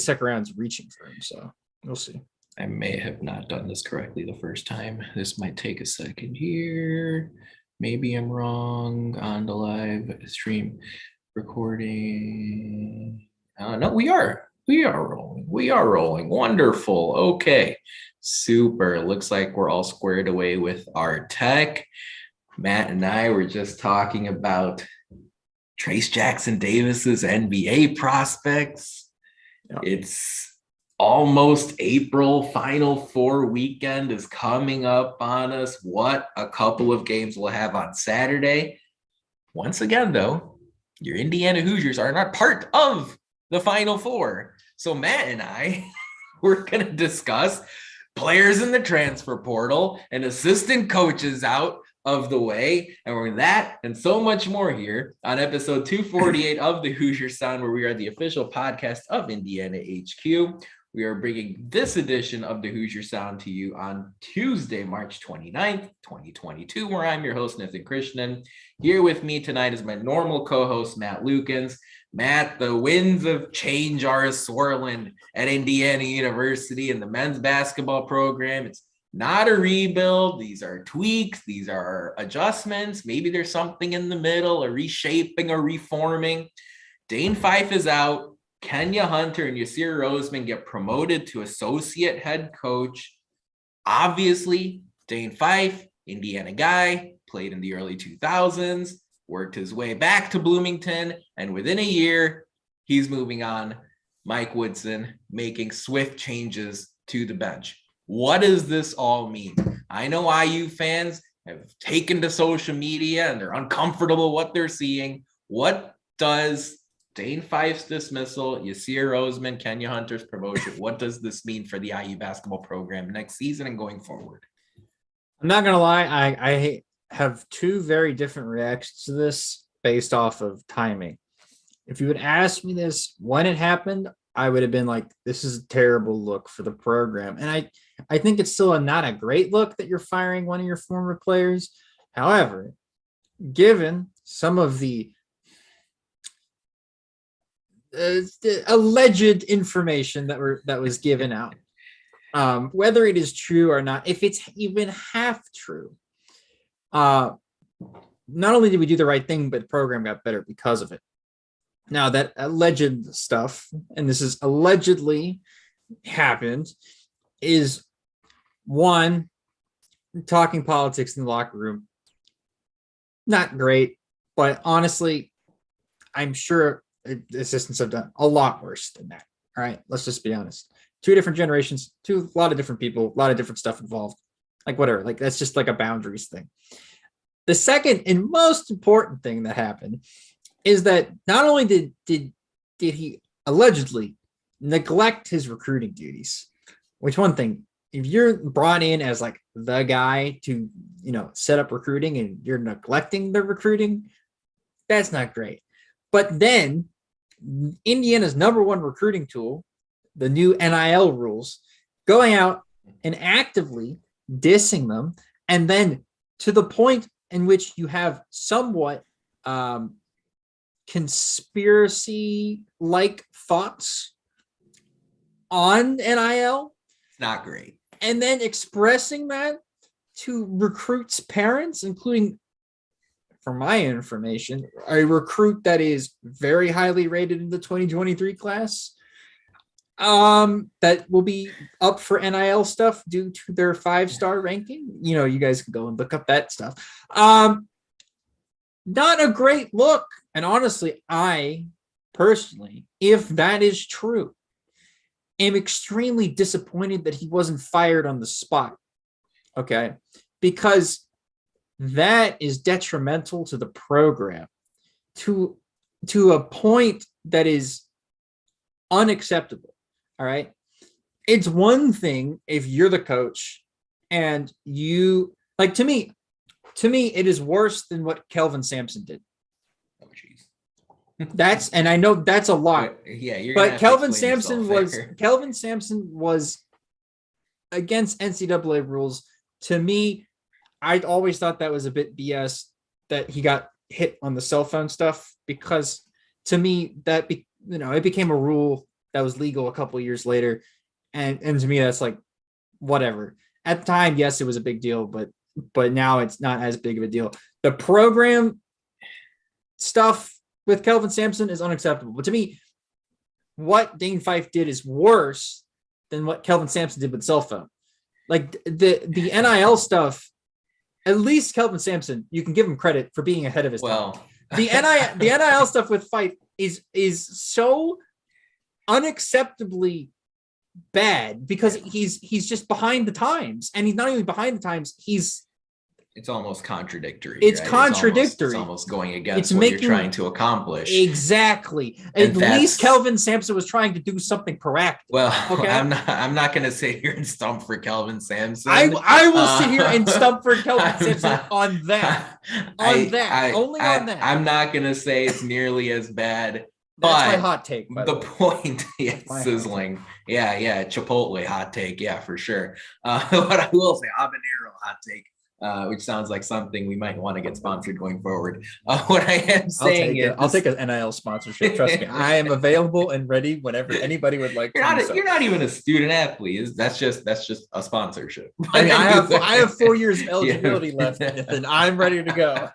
second round's reaching for him, so we'll see. I may have not done this correctly the first time. This might take a second here. Maybe I'm wrong on the live stream recording. No, we are. We are rolling. We are rolling. Wonderful. Okay. Super. Looks like we're all squared away with our tech. Matt and I were just talking about Trayce Jackson-Davis's NBA prospects. Yep. It's almost April. Final Four weekend is coming up on us. What a couple of games we'll have on Saturday. Once again, though, your Indiana Hoosiers are not part of the Final Four. So Matt and I, we're going to discuss players in the transfer portal and assistant coaches out of the way, and we're that and so much more here on episode 248 of the Hoosier Sound, where we are the official podcast of Indiana HQ. We are bringing this edition of the Hoosier Sound to you on Tuesday, March 29th, 2022, where I'm your host, Nithin Khristian. Here with me tonight is my normal co-host, Matt Lukens. Matt, the winds of change are swirling at Indiana University in the men's basketball program. It's not a rebuild. These are tweaks. These are adjustments. Maybe there's something in the middle, a reshaping or reforming. Dane Fife is out. Kenya Hunter and Yasir Roseman get promoted to associate head coach. Obviously, Dane Fife, Indiana guy, played in the early 2000s, worked his way back to Bloomington, and within a year, he's moving on. Mike Woodson making swift changes to the bench. What does this all mean? I know IU fans have taken to social media and they're uncomfortable with what they're seeing. What does Dane Fife's dismissal, Yasir Roseman, Kenya Hunter's promotion, what does this mean for the IU basketball program next season and going forward? I'm not going to lie. I have two very different reactions to this based off of timing. If you would ask me this when it happened, I would have been like, this is a terrible look for the program. And I think it's still not a great look that you're firing one of your former players. However, given some of the alleged information that was given out, whether it is true or not, if it's even half true, not only did we do the right thing, but the program got better because of it. Now, that alleged stuff, and this is allegedly happened, is one, talking politics in the locker room. Not great, but honestly, I'm sure assistants have done a lot worse than that. All right, let's just be honest. Two different generations, a lot of different people, a lot of different stuff involved. Like whatever, like that's just like a boundaries thing. The second and most important thing that happened is that not only did he allegedly neglect his recruiting duties, which one thing, if you're brought in as like the guy to, set up recruiting and you're neglecting the recruiting, that's not great. But then Indiana's number one recruiting tool, the new NIL rules, going out and actively dissing them, and then to the point in which you have somewhat conspiracy-like thoughts on NIL. It's not great. And then expressing that to recruits' parents, including, for my information, a recruit that is very highly rated in the 2023 class, that will be up for NIL stuff due to their 5-star ranking. You guys can go and look up that stuff. Not a great look. And honestly, I personally, if that is true, am extremely disappointed that he wasn't fired on the spot. Okay. Because that is detrimental to the program to a point that is unacceptable. All right. It's one thing if you're the coach and you, like, to me, it is worse than what Kelvin Sampson did. Oh, jeez. And I know that's a lot. Yeah, but Kelvin Sampson was against NCAA rules. To me, I always thought that was a bit BS that he got hit on the cell phone stuff, because to me that it became a rule that was legal a couple of years later. And to me, that's like, whatever. At the time, yes, it was a big deal, but now it's not as big of a deal. The program stuff with Kelvin Sampson is unacceptable. But to me, what Dane Fife did is worse than what Kelvin Sampson did with cell phone. Like the NIL stuff, at least Kelvin Sampson, you can give him credit for being ahead of his time. The NIL stuff with Fife is so unacceptably bad because he's just behind the times, and he's not even behind the times. It's almost contradictory. It's right? Contradictory. It's almost going against what you're trying to accomplish. Exactly. At least Kelvin Sampson was trying to do something proactive. Well, okay? I'm not going to sit here and stump for Kelvin Sampson. I will sit here and stump for Kelvin Sampson on that. Only on that. I'm not going to say it's nearly as bad. That's my hot take. The point, sizzling. Yeah, Chipotle hot take. Yeah, for sure. What I will say, habanero hot take. Which sounds like something we might want to get sponsored going forward. What I am saying I'll take an NIL sponsorship. Trust me, I am available and ready whenever anybody would like. You're not even a student athlete. That's just a sponsorship. I mean, I have 4 years of eligibility left, and I'm ready to go.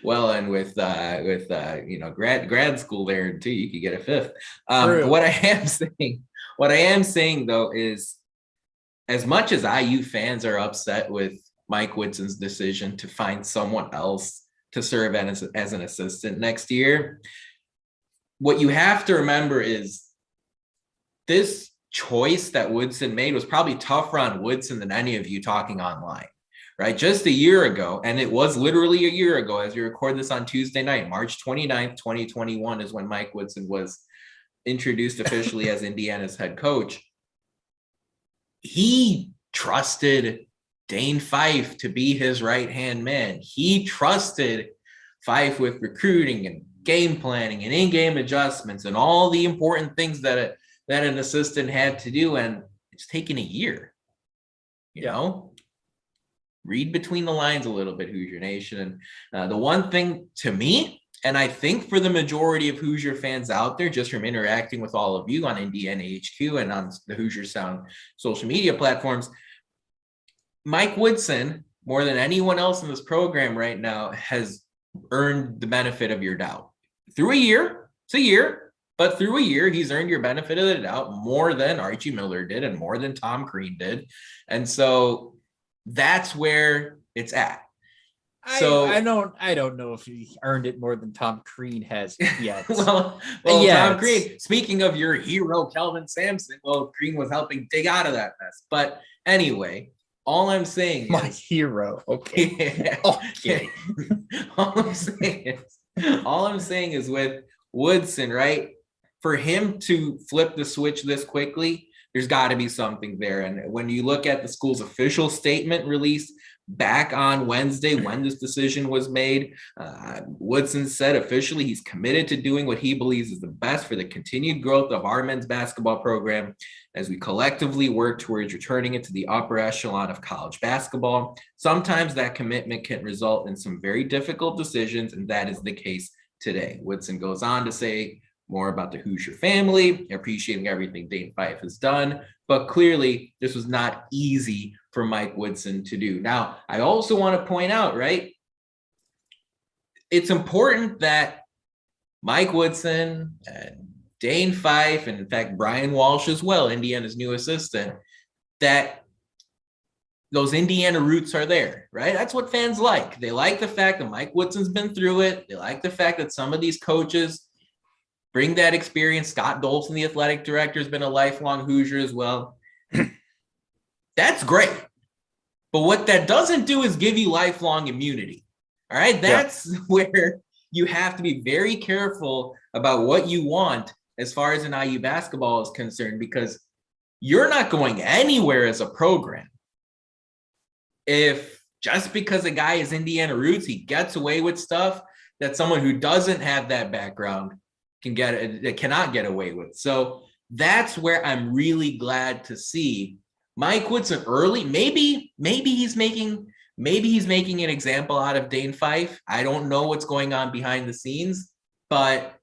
Well, and with grad school there too, you could get a fifth. What I am saying though is, as much as IU fans are upset with Mike Woodson's decision to find someone else to serve as an assistant next year, what you have to remember is this choice that Woodson made was probably tougher on Woodson than any of you talking online, right? Just a year ago, and it was literally a year ago as we record this on Tuesday night, March 29th, 2021 is when Mike Woodson was introduced officially as Indiana's head coach. He trusted Dane Fife to be his right-hand man. He trusted Fife with recruiting and game planning and in-game adjustments and all the important things that an assistant had to do. And it's taken a year, you know? Read between the lines a little bit, Hoosier Nation. And the one thing to me, and I think for the majority of Hoosier fans out there, just from interacting with all of you on Indiana HQ and on the Hoosier Sound social media platforms, Mike Woodson, more than anyone else in this program right now, has earned the benefit of your doubt. Through a year, it's a year, but through a year, he's earned your benefit of the doubt more than Archie Miller did and more than Tom Crean did. And so that's where it's at. So I don't know if he earned it more than Tom Crean has yet. well, Tom Crean, speaking of your hero, Kelvin Sampson, Crean was helping dig out of that mess. But anyway, all I'm saying my hero. Okay. Yeah. Okay. all I'm saying is with Woodson, right? For him to flip the switch this quickly, there's got to be something there. And when you look at the school's official statement released back on Wednesday, when this decision was made, Woodson said officially he's committed to doing what he believes is the best for the continued growth of our men's basketball program as we collectively work towards returning it to the upper echelon of college basketball. Sometimes that commitment can result in some very difficult decisions, and that is the case today. Woodson goes on to say more about the Hoosier family, appreciating everything Dane Fife has done, but clearly this was not easy for Mike Woodson to do. Now, I also want to point out, right, it's important that Mike Woodson and Dane Fife, and in fact, Brian Walsh as well, Indiana's new assistant, that those Indiana roots are there, right? That's what fans like. They like the fact that Mike Woodson's been through it. They like the fact that some of these coaches bring that experience. Scott Dolson, the athletic director, has been a lifelong Hoosier as well. That's great. But what that doesn't do is give you lifelong immunity. All right. That's where you have to be very careful about what you want as far as an IU basketball is concerned, because you're not going anywhere as a program if just because a guy is Indiana roots, he gets away with stuff that someone who doesn't have that background cannot get away with. So that's where I'm really glad to see Mike Woodson early. Maybe he's making an example out of Dane Fife. I don't know what's going on behind the scenes, but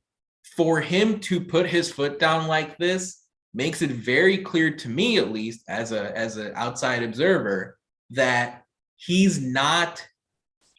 for him to put his foot down like this makes it very clear to me, at least as an outside observer, that he's not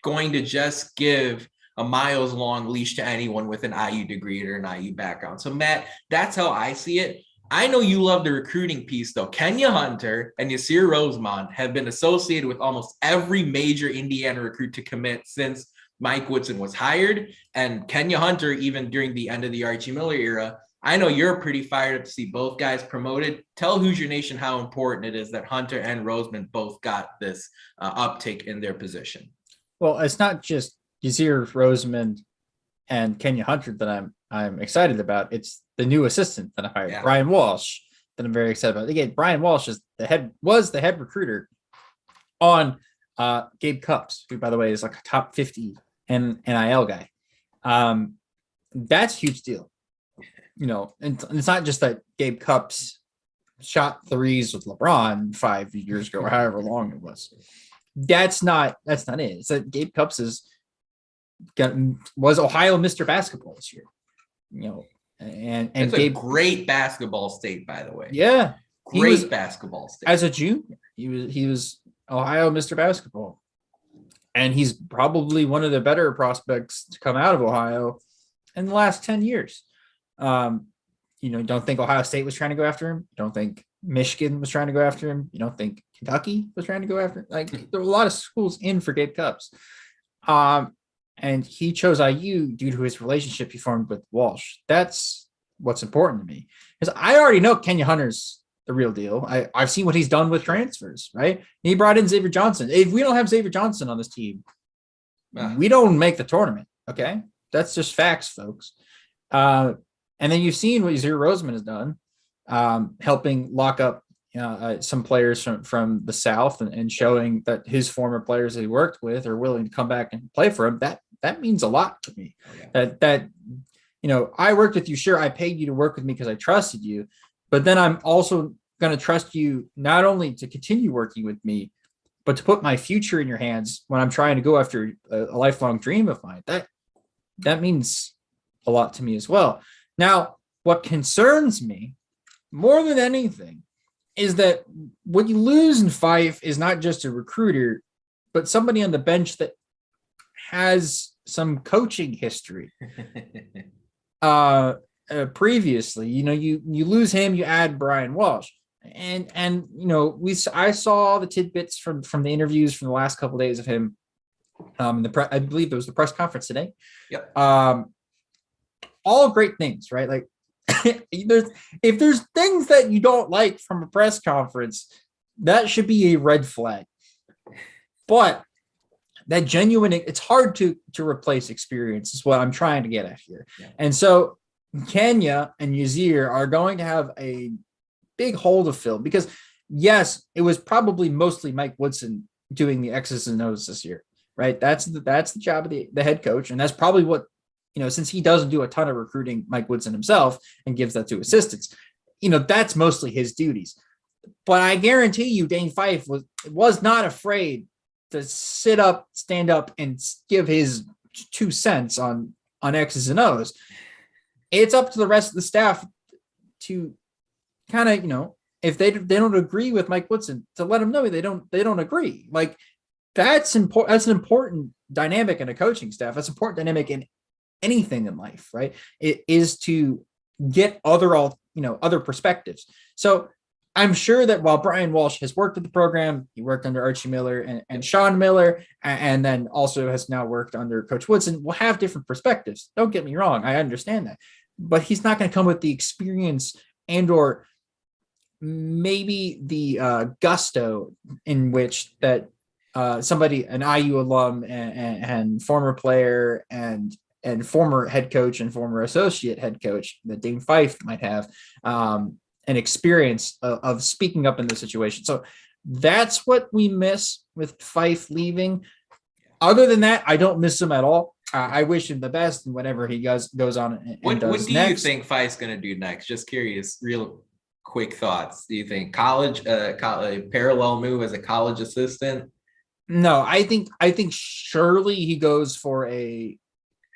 going to just give a miles long leash to anyone with an IU degree or an IU background. So Matt, that's how I see it. I know you love the recruiting piece though. Kenya Hunter and Yasir Rosemond have been associated with almost every major Indiana recruit to commit since Mike Woodson was hired. And Kenya Hunter, even during the end of the Archie Miller era, I know you're pretty fired up to see both guys promoted. Tell Hoosier Nation how important it is that Hunter and Rosemond both got this uptick in their position. Well, it's not just Yasir Rosemond and Kenya Hunter that I'm excited about. It's the new assistant that I hired, Brian Walsh, that I'm very excited about. Again, Brian Walsh was the head recruiter on Gabe Cupps, who, by the way, is like a top 50 NIL guy. That's a huge deal. And it's not just that Gabe Cupps shot threes with LeBron 5 years ago or however long it was. That's not it. It's that Gabe Cupps was Ohio Mr. Basketball this year. And it's Gabe, a great basketball state, by the way. Yeah, great basketball state. As a junior, he was Ohio Mr. Basketball, and he's probably one of the better prospects to come out of Ohio in the last 10 years. Don't think Ohio State was trying to go after him. Don't think Michigan was trying to go after him. You don't think Kentucky was trying to go after him. Like, there were a lot of schools in for Gabe Cupps. And he chose IU due to his relationship he formed with Walsh. That's what's important to me, because I already know Kenya Hunter's the real deal. I've seen what he's done with transfers, right? He brought in Xavier Johnson. If we don't have Xavier Johnson on this team, we don't make the tournament. Okay. That's just facts, folks. And then you've seen what Yasir Rosemond has done, helping lock up some players from the South and showing that his former players that he worked with are willing to come back and play for him. That means a lot to me. That I worked with you. Sure, I paid you to work with me because I trusted you, but then I'm also going to trust you not only to continue working with me, but to put my future in your hands when I'm trying to go after a lifelong dream of mine. That means a lot to me as well. Now, what concerns me more than anything is that what you lose in Fife is not just a recruiter, but somebody on the bench that has some coaching history. Previously, you lose him, you add Brian Walsh, and I saw the tidbits from the interviews from the last couple of days of him. I believe there was the press conference today. Yep. All great things, right? Like, if there's things that you don't like from a press conference, that should be a red flag. But that genuine, it's hard to replace experience is what I'm trying to get at here. Yeah. And so Kenya and Yasir are going to have a big hole to fill, because yes, it was probably mostly Mike Woodson doing the X's and O's this year, right? That's the job of the head coach. And that's probably what, since he doesn't do a ton of recruiting, Mike Woodson himself, and gives that to assistants, that's mostly his duties. But I guarantee you, Dane Fife was not afraid to stand up and give his 2 cents on X's and O's. It's up to the rest of the staff to kind of, if they don't agree with Mike Woodson, to let him know they don't agree. Like, that's important. That's an important dynamic in a coaching staff. That's an important dynamic in anything in life, right? It is to get other perspectives. So I'm sure that while Brian Walsh has worked with the program, he worked under Archie Miller and Sean Miller, and then also has now worked under Coach Woodson, will have different perspectives. Don't get me wrong. I understand that, but he's not going to come with the experience and or maybe the gusto in which that somebody, an IU alum and former player and former head coach and former associate head coach that Dane Fife might have, an experience of speaking up in this situation. So that's what we miss with Fife leaving. Other than that, I don't miss him at all. I wish him the best and whatever he goes on and what does do next. You think Fife's going to do next? Just curious, real quick thoughts. Do you think college parallel move as a college assistant? No, I think surely he goes for a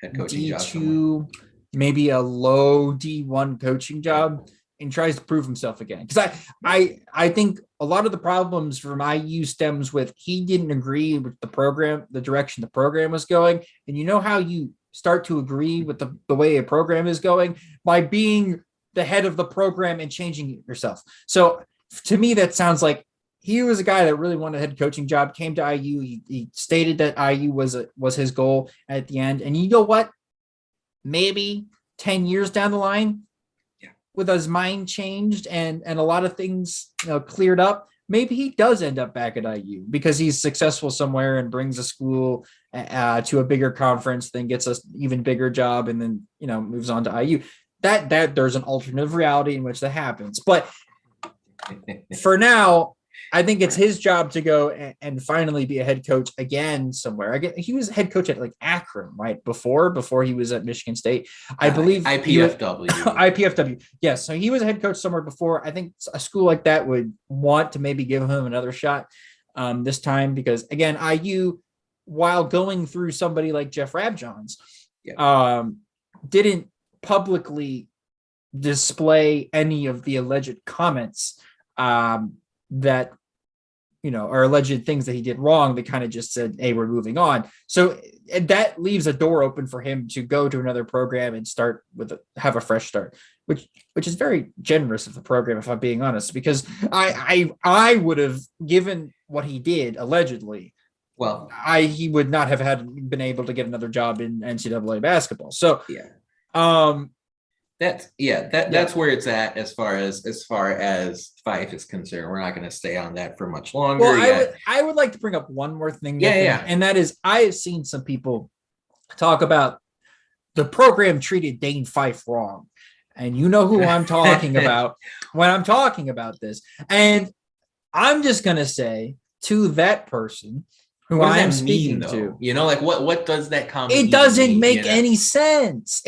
head coaching D2. maybe a low D1 coaching job and tries to prove himself again. Because I think a lot of the problems from IU stems with he didn't agree with the program, the direction the program was going. And you know how you start to agree with the way a program is going? By being the head of the program and changing it yourself. So to me, that sounds like he was a guy that really wanted a head coaching job, came to IU. He stated that IU was his goal at the end. And you know what? Maybe 10 years down the line, with his mind changed and a lot of things cleared up, maybe he does end up back at IU because he's successful somewhere and brings a school to a bigger conference, then gets an even bigger job, and then moves on to IU. That there's an alternative reality in which that happens. But for now, I think it's his job to go and finally be a head coach again somewhere. He was head coach at like Akron, right? Before he was at Michigan State, I believe. IPFW. IPFW. Yes. So he was a head coach somewhere before. I think a school like that would want to maybe give him another shot this time because, again, IU, while going through somebody like Jeff Rabjohns, didn't publicly display any of the alleged comments that or alleged things that he did wrong. They kind of just said, hey, we're moving on. So that leaves a door open for him to go to another program and have a fresh start, which is very generous of the program, if I'm being honest, because I would have, given what he did allegedly, he would not have been able to get another job in NCAA basketball. So that's where it's at as far as Fife is concerned. We're not going to stay on that for much longer. Well, I would like to bring up one more thing. And that is, I have seen some people talk about the program treated Dane Fife wrong. And you know who I'm talking about when I'm talking about this. And I'm just going to say to that person who I am speaking to, what does that comment? It doesn't make any sense.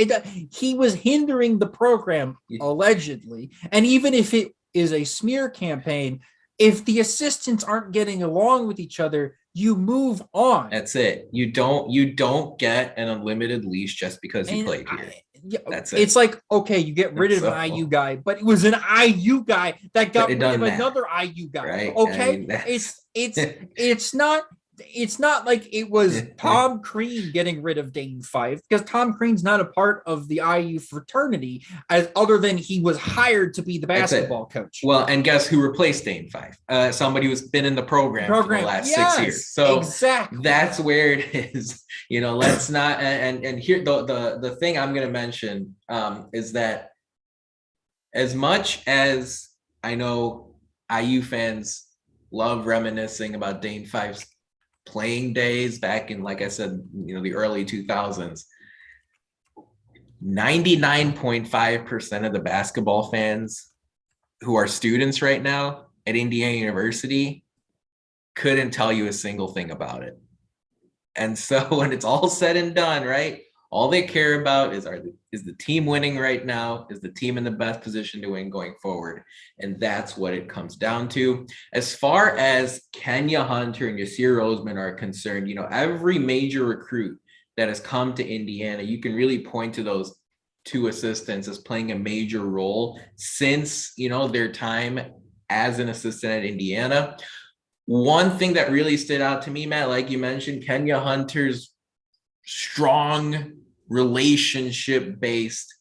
He was hindering the program allegedly, and even if it is a smear campaign, if the assistants aren't getting along with each other, you move on. That's it. You don't get an unlimited leash just because you played here. That's it. It's like, okay, you get rid of an IU guy, but it was an IU guy that got rid of another IU guy. Right? Okay, it's not like it was Tom Crean getting rid of Dane Fife, because Tom Crean's not a part of the IU fraternity, other than he was hired to be the basketball coach. Well, and guess who replaced Dane Fife? Somebody who's been in the program for the last 6 years. So exactly, that's where it is. Let's not. And here the thing I'm going to mention is that as much as I know IU fans love reminiscing about Dane Fife's playing days back in, like I said, the early 2000s, 99.5% of the basketball fans who are students right now at Indiana University couldn't tell you a single thing about it. And so when it's all said and done, right, all they care about is the team winning right now? Is the team in the best position to win going forward? And that's what it comes down to. As far as Kenya Hunter and Yasir Roseman are concerned, every major recruit that has come to Indiana, you can really point to those two assistants as playing a major role since, their time as an assistant at Indiana. One thing that really stood out to me, Matt, like you mentioned, Kenya Hunter's strong relationship-based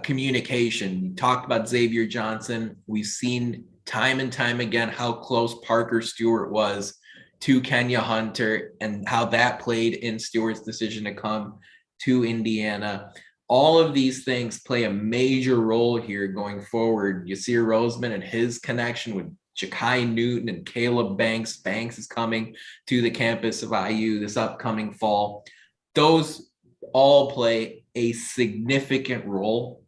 communication. We talked about Xavier Johnson. We've seen time and time again how close Parker Stewart was to Kenya Hunter and how that played in Stewart's decision to come to Indiana. All of these things play a major role here going forward. Yasir Roseman and his connection with Ja'Kai Newton and Caleb Banks. Banks is coming to the campus of IU this upcoming fall. Those all play a significant role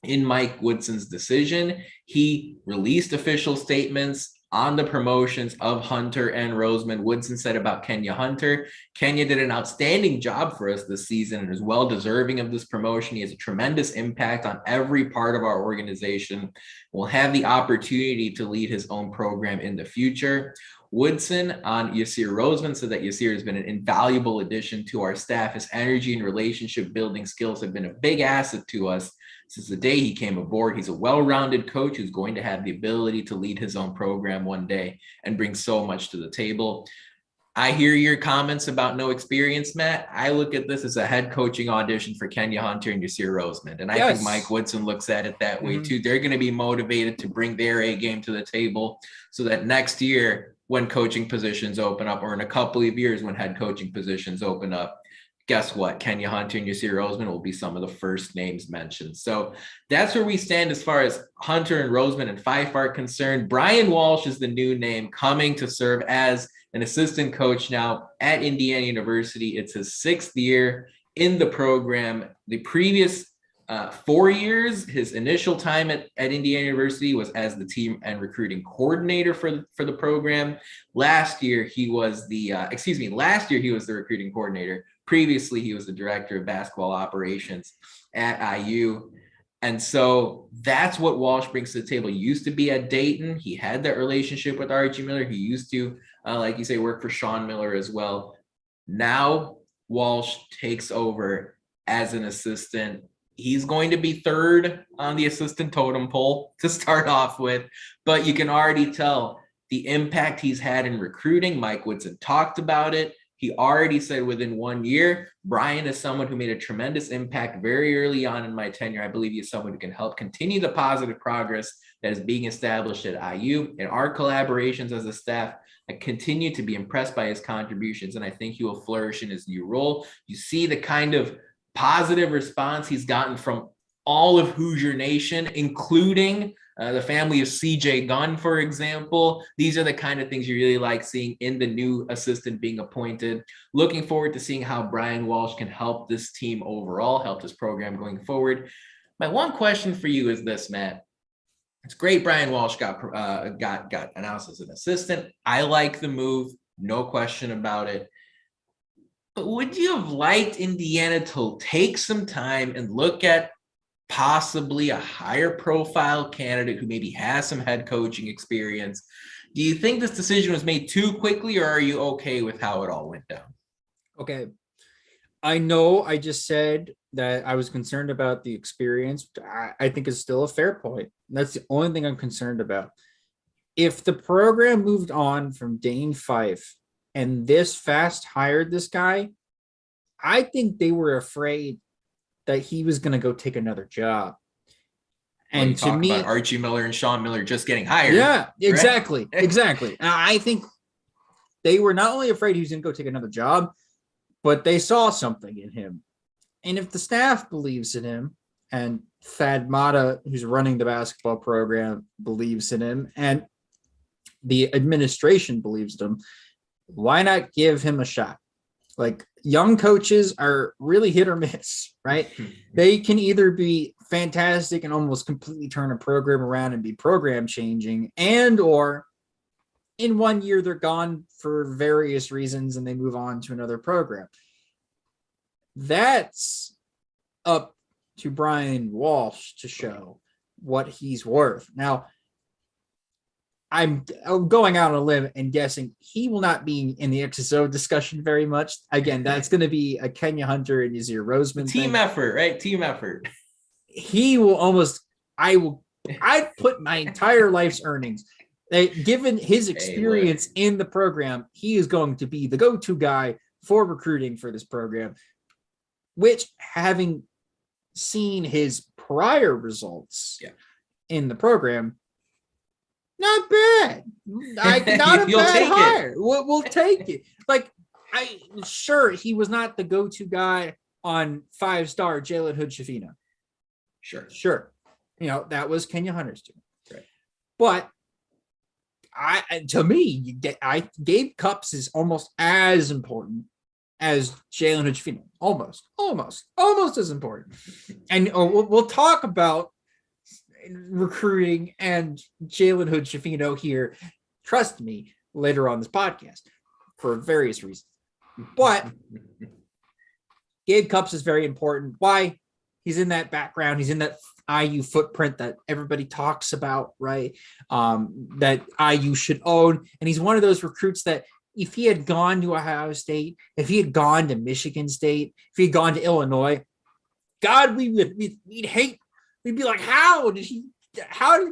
in Mike Woodson's decision. He released official statements on the promotions of Hunter and Roseman. Woodson said about Kenya Hunter, Kenya did an outstanding job for us this season and is well deserving of this promotion. He has a tremendous impact on every part of our organization. Will have the opportunity to lead his own program in the future. Woodson on Yasir Roseman, so that Yasir has been an invaluable addition to our staff. His energy and relationship building skills have been a big asset to us since the day he came aboard. He's a well-rounded coach who's going to have the ability to lead his own program one day and bring so much to the table. I hear your comments about no experience, Matt. I look at this as a head coaching audition for Kenya Hunter and Yasir Roseman. And I think Mike Woodson looks at it that way too. They're going to be motivated to bring their A game to the table so that next year when coaching positions open up, or in a couple of years when head coaching positions open up, guess what? Kenya Hunter and Yasir Roseman will be some of the first names mentioned. So that's where we stand as far as Hunter and Roseman and Fife are concerned. Brian Walsh is the new name coming to serve as an assistant coach now at Indiana University. It's his 6th year in the program. The previous 4 years, his initial time at Indiana University was as the team and recruiting coordinator for the program. Last year, he was the recruiting coordinator. Previously, he was the director of basketball operations at IU. And so that's what Walsh brings to the table. He used to be at Dayton. He had that relationship with Archie Miller. He used to, like you say, work for Sean Miller as well. Now Walsh takes over as an assistant. He's going to be 3rd on the assistant totem pole to start off with, but you can already tell the impact he's had in recruiting. Mike Woodson talked about it. He already said within 1 year, Brian is someone who made a tremendous impact very early on in my tenure. I believe he's someone who can help continue the positive progress that is being established at IU. In our collaborations as a staff, I continue to be impressed by his contributions, and I think he will flourish in his new role. You see the kind of positive response he's gotten from all of Hoosier Nation, including the family of CJ Gunn, for example. These are the kind of things you really like seeing in the new assistant being appointed. Looking forward to seeing how Brian Walsh can help this team overall, help this program going forward. My one question for you is this, Matt. It's great Brian Walsh got announced as an assistant. I like the move, no question about it. But would you have liked Indiana to take some time and look at possibly a higher profile candidate who maybe has some head coaching experience? Do you think this decision was made too quickly, or are you okay with how it all went down? Okay. I know I just said that I was concerned about the experience. I think it's still a fair point. That's the only thing I'm concerned about. If the program moved on from Dane Fife and this fast hired this guy, I think they were afraid that he was going to go take another job. And to me, about Archie Miller and Sean Miller just getting hired. Yeah, exactly. Right? Exactly. And I think they were not only afraid he was going to go take another job, but they saw something in him. And if the staff believes in him, and Thad Matta, who's running the basketball program, believes in him, and the administration believes in him, why not give him a shot? Like, young coaches are really hit or miss, right? They can either be fantastic and almost completely turn a program around and be program changing, and or in 1 year they're gone for various reasons and they move on to another program. That's up to Brian Walsh to show what he's worth. Now, I'm going out on a limb and guessing he will not be in the XSO discussion very much. Again, that's going to be a Kenya Hunter and Yasir Roseman team effort, right? Team effort. He will almost, I'd put my entire life's earnings, given his experience in the program, he is going to be the go-to guy for recruiting for this program, which, having seen his prior results in the program, not bad. Not a bad hire. We'll take it. Like, sure, he was not the go-to guy on 5-star Jalen Hood-Schifino. Sure. You know, that was Kenya Hunter's team. Right. But to me, Gabe Cupps is almost as important as Jalen Hood-Schifino. Almost as important. And we'll talk about recruiting and Jalen Hood-Schifino here, trust me, later on this podcast for various reasons. But Gabe Cupps is very important. Why? He's in that background. He's in that IU footprint that everybody talks about, right? That IU should own. And he's one of those recruits that if he had gone to Ohio State, if he had gone to Michigan State, if he had gone to Illinois, God, we'd hate. We'd be like, how did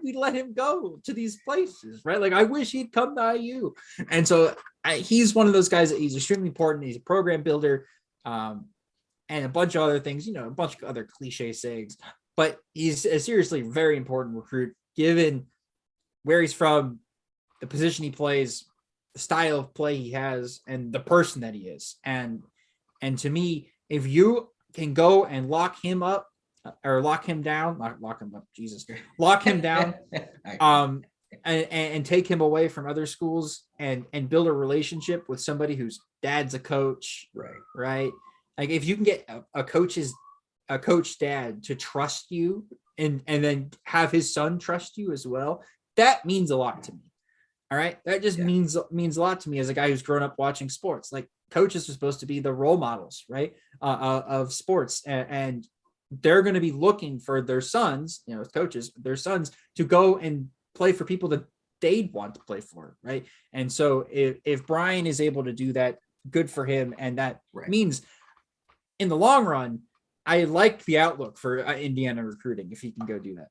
we let him go to these places, right? Like, I wish he'd come to IU. And so he's one of those guys that he's extremely important. He's a program builder, and a bunch of other things, a bunch of other cliche sayings, but he's a seriously very important recruit given where he's from, the position he plays, the style of play he has, and the person that he is. And to me, if you can go and lock him up, or lock him down, lock him up, Jesus, lock him down, and take him away from other schools and build a relationship with somebody whose dad's a coach, right? Like, if you can get a coach dad to trust you and then have his son trust you as well, that means a lot to me. All right, that just means a lot to me as a guy who's grown up watching sports. Like, coaches are supposed to be the role models, right, of sports, and they're going to be looking for their sons, coaches, their sons, to go and play for people that they'd want to play for, right? And so if Brian is able to do that, good for him. And that means in the long run, I like the outlook for Indiana recruiting if he can go do that.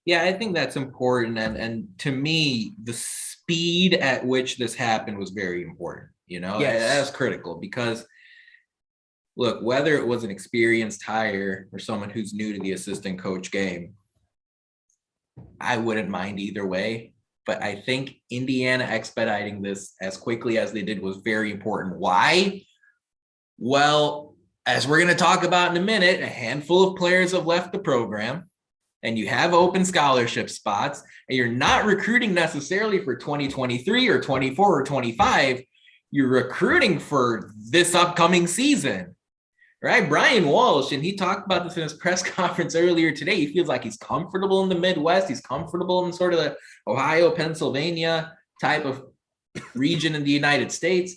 Yeah, I think that's important. And to me, the speed at which this happened was very important. That's critical because, look, whether it was an experienced hire or someone who's new to the assistant coach game, I wouldn't mind either way. But I think Indiana expediting this as quickly as they did was very important. Why? Well, as we're going to talk about in a minute, a handful of players have left the program, and you have open scholarship spots, and you're not recruiting necessarily for 2023 or 24 or 25. You're recruiting for this upcoming season. Right, Brian Walsh, and he talked about this in his press conference earlier today. He feels like he's comfortable in the Midwest. He's comfortable in sort of the Ohio, Pennsylvania type of region in the United States.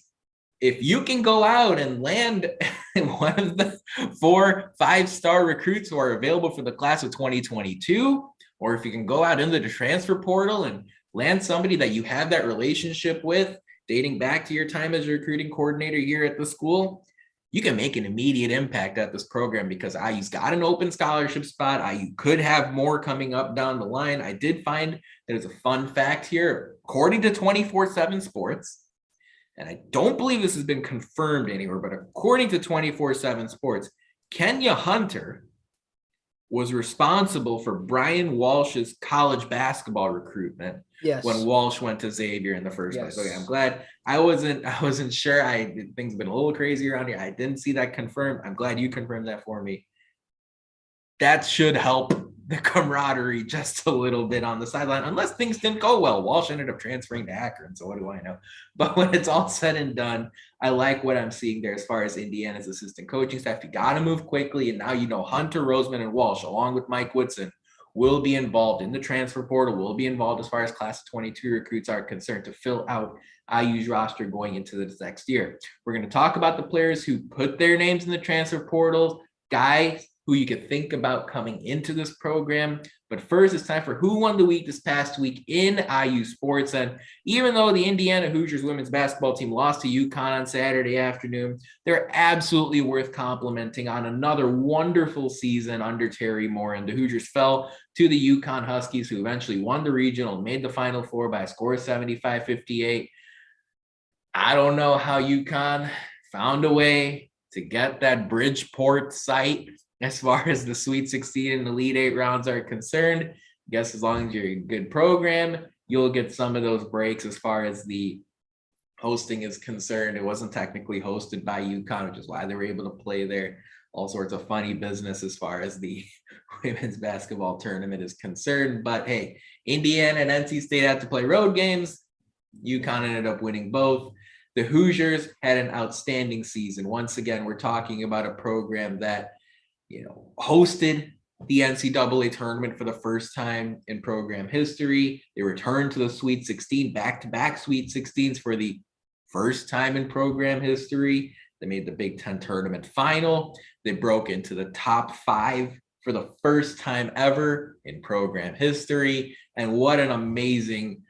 If you can go out and land one of the 4 5-star recruits who are available for the class of 2022, or if you can go out into the transfer portal and land somebody that you have that relationship with, dating back to your time as a recruiting coordinator here at the school, you can make an immediate impact at this program because IU's got an open scholarship spot. IU could have more coming up down the line. I did find there's a fun fact here. According to 24/7 Sports, and I don't believe this has been confirmed anywhere, but according to 24/7 Sports, Kenya Hunter was responsible for Brian Walsh's college basketball recruitment. Yes. When Walsh went to Xavier in the first place. Okay, I'm glad. I wasn't sure. Things have been a little crazy around here. I didn't see that confirmed. I'm glad you confirmed that for me. That should help the camaraderie just a little bit on the sideline, unless things didn't go well. Walsh ended up transferring to Akron, so what do I know? But when it's all said and done, I like what I'm seeing there as far as Indiana's assistant coaching staff. You got to move quickly, and now Hunter, Roseman, and Walsh, along with Mike Woodson, will be involved in the transfer portal, will be involved as far as class of 22 recruits are concerned to fill out IU's roster going into this next year. We're going to talk about the players who put their names in the transfer portals, guys who you could think about coming into this program. But first, it's time for Who Won the Week this past week in IU sports. And even though the Indiana Hoosiers women's basketball team lost to UConn on Saturday afternoon, they're absolutely worth complimenting on another wonderful season under Terry Moore. And the Hoosiers fell to the UConn Huskies, who eventually won the regional and made the Final Four by a score of 75-58. I don't know how UConn found a way to get that Bridgeport site as far as the Sweet 16 and the Elite 8 rounds are concerned. I guess as long as you're a good program, you'll get some of those breaks as far as the hosting is concerned. It wasn't technically hosted by UConn, which is why they were able to play there. All sorts of funny business as far as the women's basketball tournament is concerned. But hey, Indiana and NC State had to play road games. UConn ended up winning both. The Hoosiers had an outstanding season. Once again, we're talking about a program that hosted the NCAA tournament for the first time in program history. They returned to the Sweet 16, back-to-back Sweet 16s for the first time in program history. They made the Big Ten tournament final. They broke into the top 5 for the first time ever in program history. And what an amazing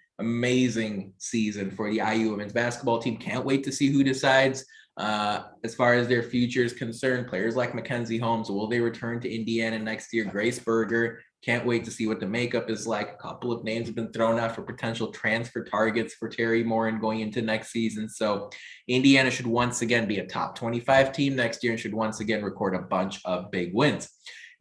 season for the IU women's basketball team. Can't wait to see who decides as far as their future is concerned. Players like Mackenzie Holmes, will they return to Indiana next year? Grace Berger, can't wait to see what the makeup is like. A couple of names have been thrown out for potential transfer targets for Terry Morin going into next season. So Indiana should once again be a top 25 team next year and should once again record a bunch of big wins.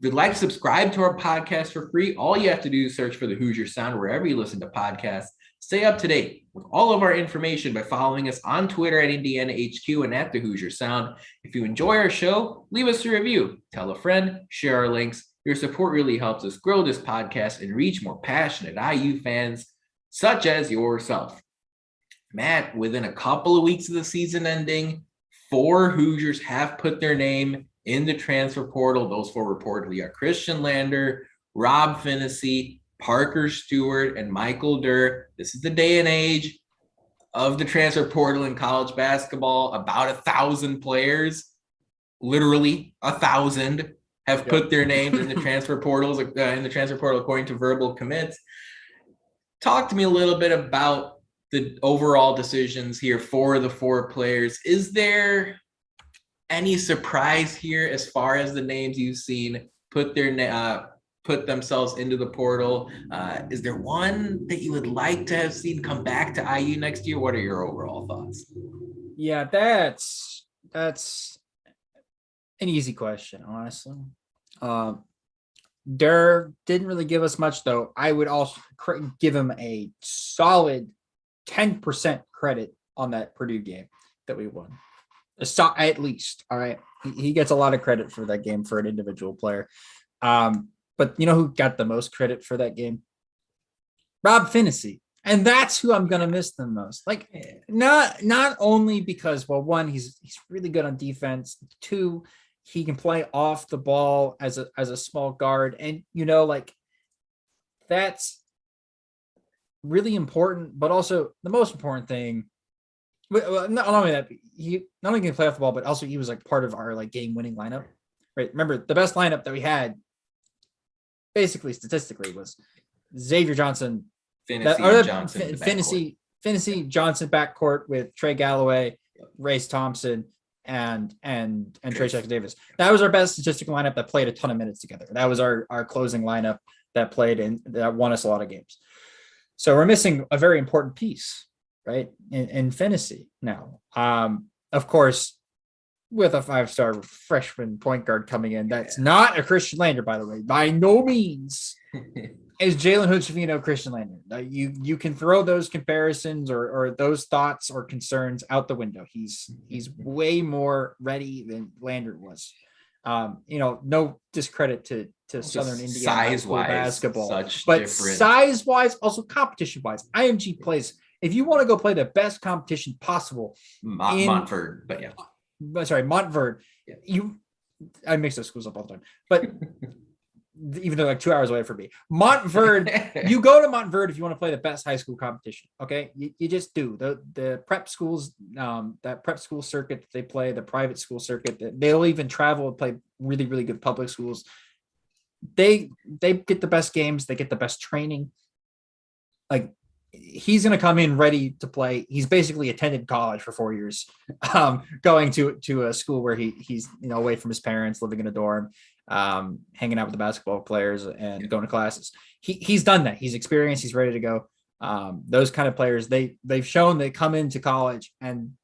If you'd like to subscribe to our podcast for free, all you have to do is search for the Hoosier Sound wherever you listen to podcasts. Stay up to date with all of our information by following us on Twitter at Indiana HQ and at the Hoosier Sound. If you enjoy our show, leave us a review, tell a friend, share our links. Your support really helps us grow this podcast and reach more passionate IU fans such as yourself. Matt, within a couple of weeks of the season ending, 4 Hoosiers have put their name in the transfer portal. Those 4 reportedly are Khristian Lander, Rob Phinisee, Parker Stewart, and Michael Durr. This is the day and age of the transfer portal in college basketball. About 1,000 players, literally 1,000, have put their names in the transfer portals, according to verbal commits. Talk to me a little bit about the overall decisions here for the 4 players. Is there any surprise here as far as the names you've seen put themselves into the portal? Is there one that you would like to have seen come back to IU next year? What are your overall thoughts? Yeah, that's an easy question, honestly. Durr didn't really give us much, though. I would also give him a solid 10% credit on that Purdue game that we won. At least, all right. He gets a lot of credit for that game for an individual player. But you know who got the most credit for that game? Rob Phinisee. And that's who I'm going to miss the most. Like, not only because, well, 1, he's really good on defense. 2, he can play off the ball as a small guard. And, like, that's really important. But also the most important thing, well, not only that, he not only can play off the ball, but also he was like part of our like game winning lineup. Right. Remember, the best lineup that we had basically statistically was Xavier Johnson, Phinisee Johnson backcourt with Trey Galloway, Race Thompson, and Trayce Jackson-Davis. That was our best statistical lineup that played a ton of minutes together. That was our closing lineup that played and that won us a lot of games. So we're missing a very important piece, right? In Phinisee now. Of course, with a 5-star freshman point guard coming in, that's not a Khristian Lander, by the way. By no means is Jalen Hood-Schifino Khristian Lander. You can throw those comparisons or those thoughts or concerns out the window. He's way more ready than Lander was. No discredit to Southern Indiana size-wise basketball, but size-wise, also competition-wise, IMG plays. If you want to go play the best competition possible, Montford, but yeah. Montford. Yeah. I mix those schools up all the time, but even though like 2 hours away from me, Montford, you go to Montford if you want to play the best high school competition. Okay. You just do the prep schools, that prep school circuit that they play, the private school circuit that they'll even travel and play really, really good public schools. They get the best games. They get the best training. Like, he's going to come in ready to play. He's basically attended college for 4 years, going to a school where he's away from his parents, living in a dorm, hanging out with the basketball players and going to classes. He's done that. He's experienced. He's ready to go. Those kind of players, they've shown they come into college and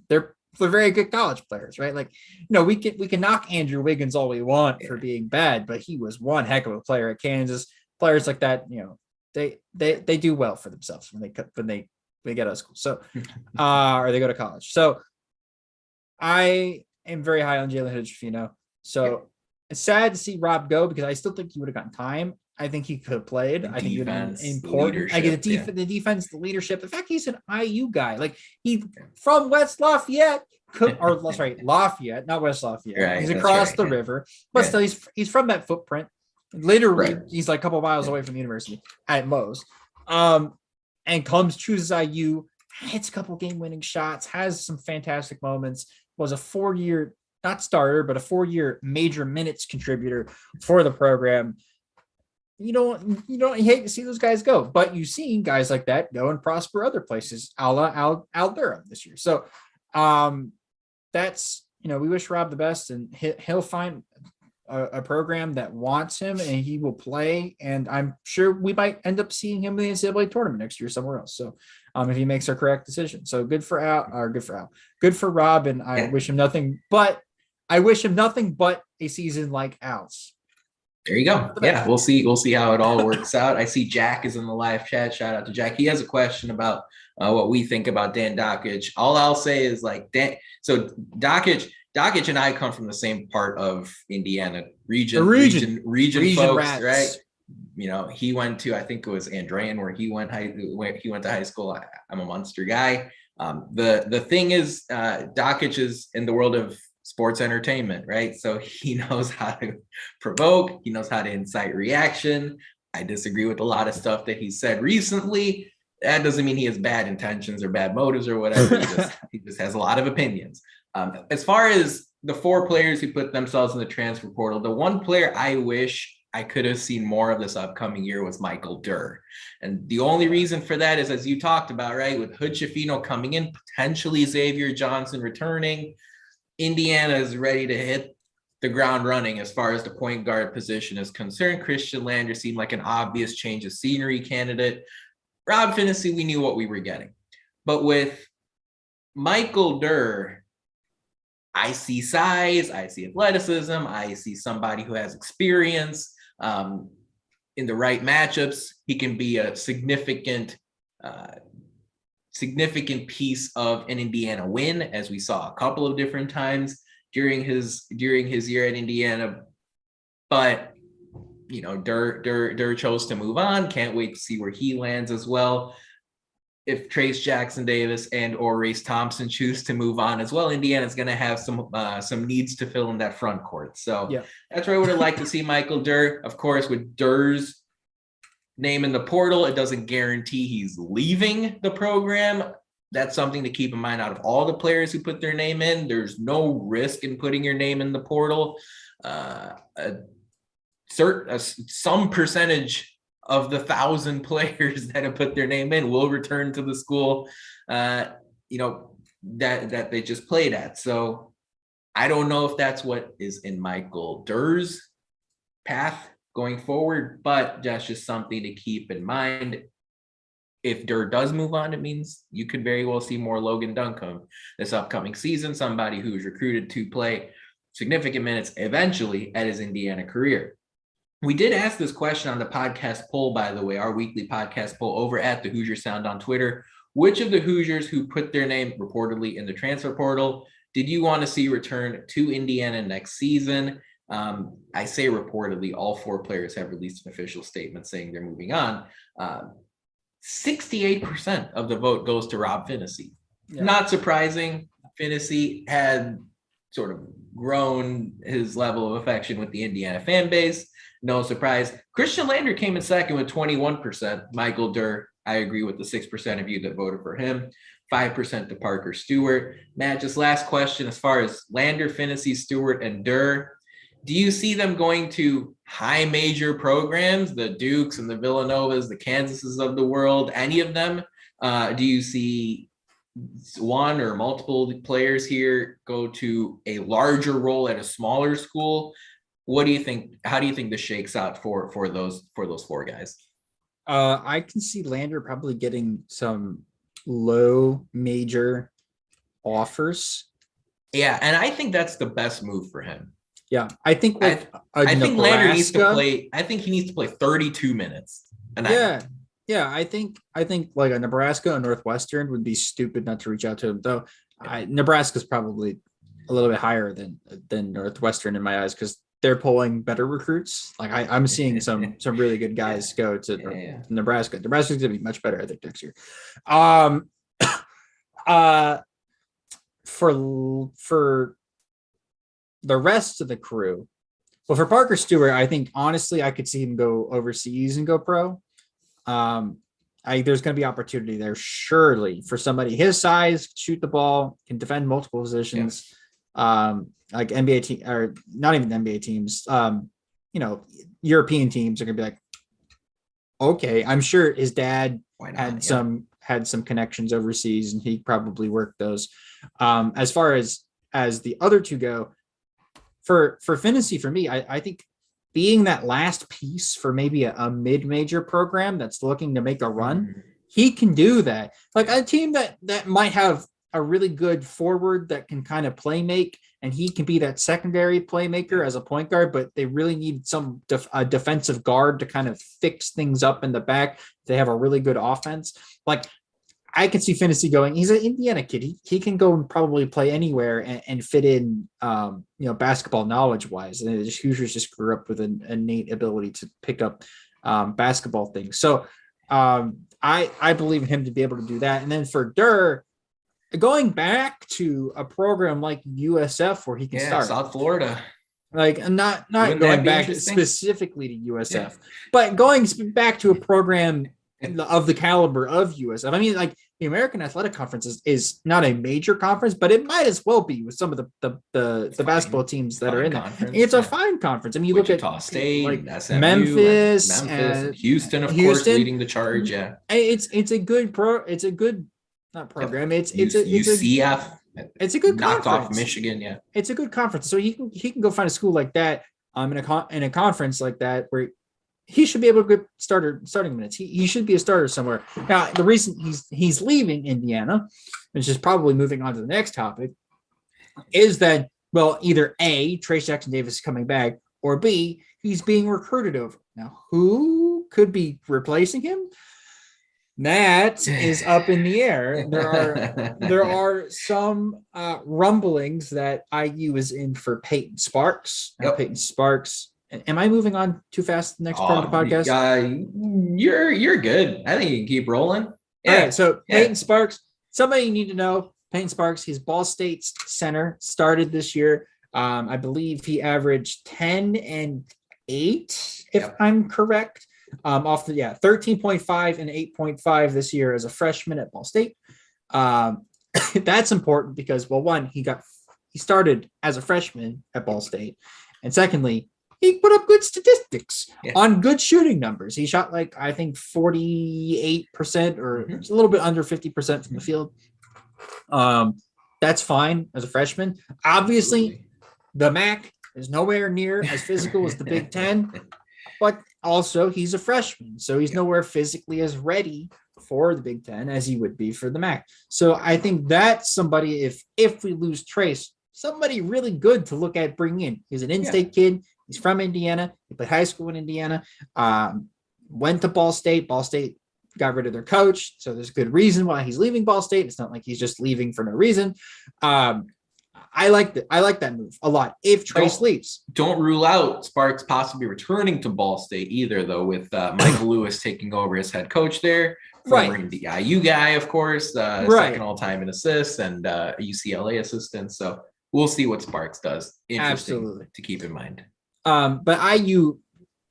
they're very good college players, right? Like, we can knock Andrew Wiggins all we want for being bad, but he was one heck of a player at Kansas. Players like that, they do well for themselves when they get out of school. So, or they go to college. So I am very high on Jalen Hood-Schifino. So it's sad to see Rob go because I still think he would have gotten time. I think he could have played. I think he would have been important. I get the defense, the leadership. The fact he's an IU guy, like he from West Lafayette, Lafayette, not West Lafayette. Right, he's across the river, but still he's from that footprint. Literally, he's like a couple miles away from the university at most. And chooses IU, hits a couple game-winning shots, has some fantastic moments. Was a 4-year not starter, but a 4-year major minutes contributor for the program. You don't hate to see those guys go, but you've seen guys like that go and prosper other places, a la Al Durham this year. So that's, we wish Rob the best, and he'll find a program that wants him, and he will play. And I'm sure we might end up seeing him in the NCAA tournament next year somewhere else. So if he makes our correct decision. So good for Rob. And I wish him nothing but a season like Al's. There you go. Yeah, we'll see how it all works out. I see Jack is in the live chat. Shout out to Jack. He has a question about what we think about Dan Dakich. All I'll say is so Dakich and I come from the same part of Indiana region folks, rats. Right? He went to, I think it was Andrean where he went to high school. I'm a Munster guy. The thing is, Dakich is in the world of sports entertainment, right? So he knows how to provoke, he knows how to incite reaction. I disagree with a lot of stuff that he said recently. That doesn't mean he has bad intentions or bad motives or whatever. He just has a lot of opinions. As far as the 4 players who put themselves in the transfer portal, the one player I wish I could have seen more of this upcoming year was Michael Durr. And the only reason for that is, as you talked about, right, with Hood Schifino coming in, potentially Xavier Johnson returning, Indiana is ready to hit the ground running as far as the point guard position is concerned. Khristian Lander seemed like an obvious change of scenery candidate. Rob Phinisee, we knew what we were getting. But with Michael Durr, I see size, I see athleticism, I see somebody who has experience. In the right matchups, he can be a significant piece of an Indiana win, as we saw a couple of different times during his year at Indiana. But Durr chose to move on. Can't wait to see where he lands as well. If Trayce Jackson-Davis and or Race Thompson choose to move on as well, Indiana's going to have some needs to fill in that front court. So that's where I would have liked to see Michael Durr. Of course, with Durr's name in the portal, it doesn't guarantee he's leaving the program. That's something to keep in mind. Out of all the players who put their name in, there's no risk in putting your name in the portal. Some percentage of the 1,000 players that have put their name in will return to the school, that they just played at. So I don't know if that's what is in Michael Durr's path going forward, but that's just something to keep in mind. If Durr does move on, it means you could very well see more Logan Duncombe this upcoming season, somebody who's recruited to play significant minutes eventually at his Indiana career. We did ask this question on the podcast poll, by the way, our weekly podcast poll over at the Hoosier Sound on Twitter. Which of the Hoosiers who put their name reportedly in the transfer portal did you want to see return to Indiana next season? I say reportedly, all 4 players have released an official statement saying they're moving on. 68% of the vote goes to Rob Phinisee. Yeah. Not surprising. Phinisee had sort of grown his level of affection with the Indiana fan base. No surprise. Khristian Lander came in second with 21%. Michael Durr, I agree with the 6% of you that voted for him. 5% to Parker Stewart. Matt, just last question. As far as Lander, Phinisee, Stewart, and Durr, do you see them going to high major programs, the Dukes and the Villanovas, the Kansases of the world, any of them? Do you see one or multiple players here go to a larger role at a smaller school? What do you think? How do you think this shakes out for those 4 guys? I can see Lander probably getting some low major offers. Yeah, and I think that's the best move for him. Yeah, I think I think Lander needs to play. I think he needs to play 32 minutes. Yeah. I think like a Nebraska or Northwestern would be stupid not to reach out to him. Though Nebraska's probably a little bit higher than Northwestern in my eyes because they're pulling better recruits. Like I'm seeing some really good guys go to Nebraska. Nebraska's gonna be much better, I think, next year. For the rest of the crew, well, for Parker Stewart, I think honestly I could see him go overseas and go pro. There's going to be opportunity there, surely, for somebody his size, shoot the ball, can defend multiple positions. like NBA team or not even NBA teams, European teams are gonna be like, okay, I'm sure his dad had some connections overseas and he probably worked those. As far as the other two go, for Phinisee, for me, I think being that last piece for maybe a mid-major program that's looking to make a run, he can do that. Like a team that might have a really good forward that can kind of play make, and he can be that secondary playmaker as a point guard, but they really need a defensive guard to kind of fix things up in the back. They have a really good offense. Like I can see Phinisee going, he's an Indiana kid. He can go and probably play anywhere and fit in, basketball knowledge wise. And Hoosiers just grew up with an innate ability to pick up basketball things. So I believe in him to be able to do that. And then for Durr, going back to a program like USF where he can start. South Florida. Like not going back specifically to USF, but going back to a program of the caliber of USF. I mean, like the American Athletic Conference is not a major conference, but it might as well be with some of the basketball teams that are in there. It's a fine conference. I mean, you look at State, like SMU, Memphis, and Houston, of course, leading the charge. Yeah, it's a good not program. It's UCF. It's a good knocked conference. Off Michigan. Yeah, it's a good conference. So he can go find a school like that in a conference like that where he should be able to get starting minutes. He should be a starter somewhere. Now, the reason he's leaving Indiana, which is probably moving on to the next topic, is that, well, either A, Trayce Jackson-Davis is coming back, or B, he's being recruited over. Now, who could be replacing him? That is up in the air. There are some rumblings that IU is in for Payton Sparks. Yep. Payton Sparks. Am I moving on too fast? The next part of the podcast. You're good. I think you can keep rolling. Yeah. All right. So Payton Sparks. Somebody you need to know. Payton Sparks. He's Ball State's center. Started this year. I believe he averaged 10 and 8, if I'm correct. 13.5 and 8.5 this year as a freshman at Ball State. That's important because, well, one, he started as a freshman at Ball State, and secondly, he put up good statistics on good shooting numbers. He shot like, I think 48% or a little bit under 50% from the field. That's fine as a freshman. Obviously, the MAC is nowhere near as physical as the Big Ten. But also, he's a freshman, so he's nowhere physically as ready for the Big Ten as he would be for the MAC. So I think that's somebody, if we lose Trayce, somebody really good to look at bringing in. He's an in-state kid. He's from Indiana. He played high school in Indiana. Went to Ball State. Ball State got rid of their coach, so there's a good reason why he's leaving Ball State. It's not like he's just leaving for no reason. I like that move a lot. If Trayce leaves, don't rule out Sparks possibly returning to Ball State either, though, with Michael Lewis taking over as head coach there. Former the IU guy, of course, second all-time in assists and a UCLA assistant. So we'll see what Sparks does. Interesting to keep in mind. But IU,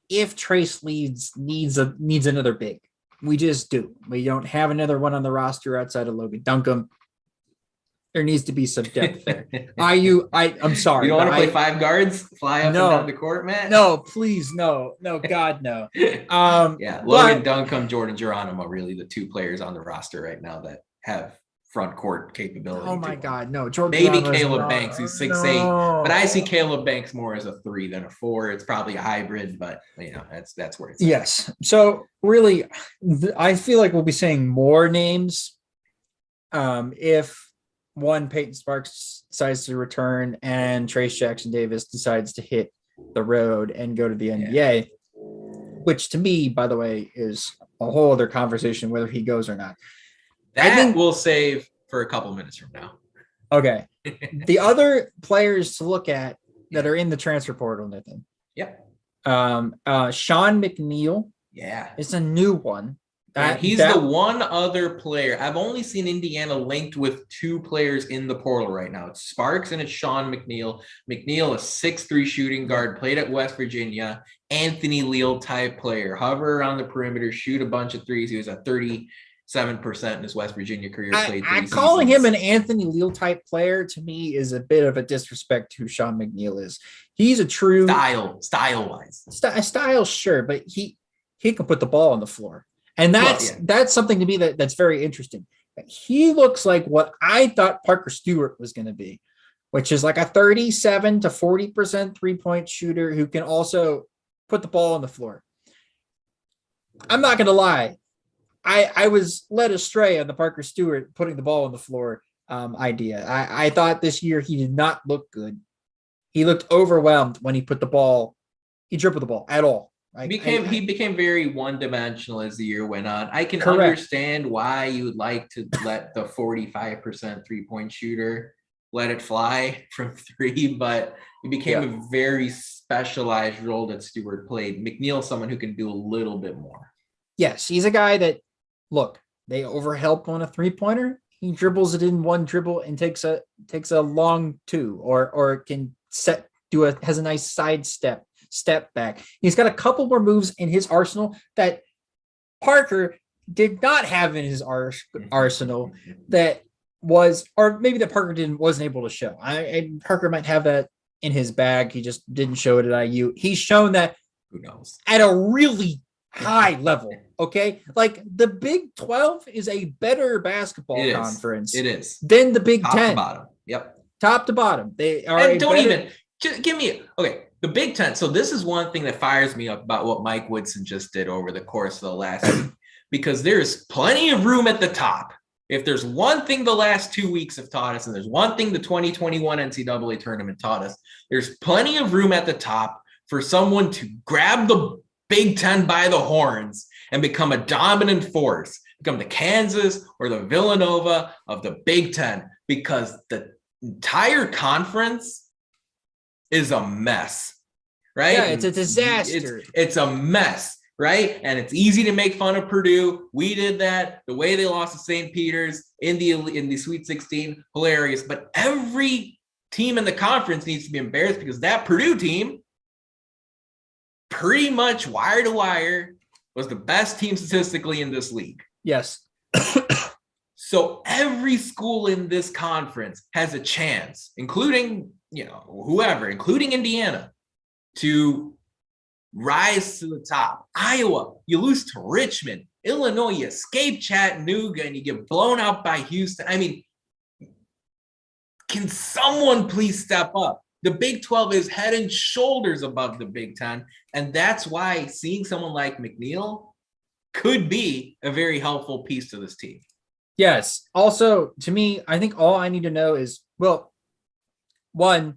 if Trayce leads, needs another big. We just do. We don't have another one on the roster outside of Logan Duncombe. There needs to be some depth there. I'm sorry. You don't want to play 5 guards, fly up and down the court, man? No, please, no, God, no. Logan Duncombe, Jordan Geronimo, really the 2 players on the roster right now that have front court capability. Oh my God, no. Jordan maybe Caleb Banks, who's 6'8", but I see Caleb Banks more as a 3 than a 4. It's probably a hybrid, but that's where it's at. Yes. So really, I feel like we'll be saying more names if one, Payton Sparks decides to return, and Trayce Jackson-Davis decides to hit the road and go to the NBA, which to me, by the way, is a whole other conversation whether he goes or not. I think we'll save for a couple minutes from now. Okay. The other players to look at that are in the transfer portal, Nithin. Yep. Sean Mcneil. Yeah. It's a new one. He's the one other player. I've only seen Indiana linked with 2 players in the portal right now. It's Sparks and it's Sean Mcneil. Mcneil, a 6'3" shooting guard, played at West Virginia. Anthony Leal type player. Hover around the perimeter, shoot a bunch of threes. He was a 36% 7% in his West Virginia career. Played calling him an Anthony Leal type player to me is a bit of a disrespect to who Sean McNeil is. He's a true style, sure, but he can put the ball on the floor, and that's something to me that's very interesting. He looks like what I thought Parker Stewart was going to be, which is like a 37 to 40% 3-point shooter who can also put the ball on the floor. I'm not going to lie. I was led astray on the Parker Stewart putting the ball on the floor idea. I thought this year he did not look good. He looked overwhelmed when he dribbled the ball at all. Right? He became very one-dimensional as the year went on. I can understand why you would like to let the 45% 3-point shooter let it fly from 3, but it became a very specialized role that Stewart played. McNeil, someone who can do a little bit more. Yes, he's a guy that, look, they overhelp on a 3-pointer. He dribbles it in one dribble and takes a long 2, or can has a nice side step back. He's got a couple more moves in his arsenal that Parker did not have in his arsenal that was, or maybe that Parker wasn't able to show. Parker might have that in his bag. He just didn't show it at IU. He's shown that, who knows, at a really high level. Okay, like the Big 12 is a better basketball conference. It is than the Big 10. Top to bottom. Yep. Top to bottom. They are. And don't even just give me the Big 10. So this is one thing that fires me up about what Mike Woodson just did over the course of the last week, because there's plenty of room at the top. If there's one thing the last 2 weeks have taught us, and there's one thing the 2021 NCAA tournament taught us, there's plenty of room at the top for someone to grab the Big 10 by the horns and become a dominant force, become the Kansas or the Villanova of the Big 10, because the entire conference is a mess, right? Yeah, it's a disaster. It's a mess, right? And it's easy to make fun of Purdue. We did that. The way they lost to St. Peter's in the Sweet 16, hilarious. But every team in the conference needs to be embarrassed, because that Purdue team, pretty much wire to wire, was the best team statistically in this league. Yes. So every school in this conference has a chance, including, whoever, including Indiana, to rise to the top. Iowa, you lose to Richmond. Illinois, you escape Chattanooga and you get blown out by Houston. I mean, can someone please step up? The Big 12 is head and shoulders above the Big 10. And that's why seeing someone like Mcneil could be a very helpful piece to this team. Yes. Also, to me, I think all I need to know is, one,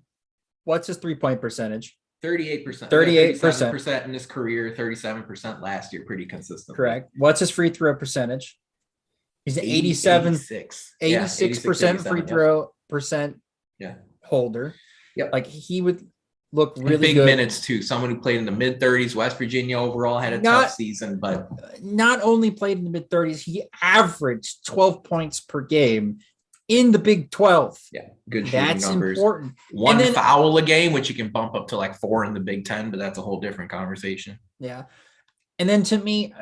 what's his 3-point percentage? 38%. 38% in his career, 37% last year, pretty consistent. Correct. What's his free throw percentage? He's an 86% free throw percent holder. Yep. Like, he would look really big good. Minutes too. Someone who played in the mid-30s. West Virginia overall had a tough season, but not only played in the mid-30s, he averaged 12 points per game in the Big 12. Yeah, good shooting numbers. That's important. One foul a game, which you can bump up to like 4 in the Big 10, but that's a whole different conversation. Yeah. And then to me,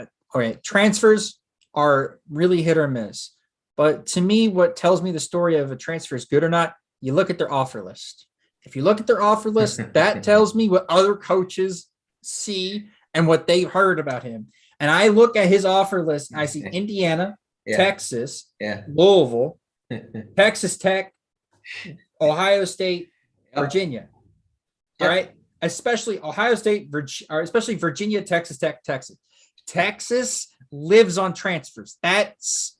transfers are really hit or miss. But to me, what tells me the story of a transfer is good or not, you look at their offer list. If you look at their offer list, that tells me what other coaches see and what they've heard about him. And I look at his offer list and I see Indiana, Texas, Louisville, Texas Tech, Ohio State, Virginia. All right. Especially Ohio State, especially Virginia, Texas Tech, Texas. Texas lives on transfers. That's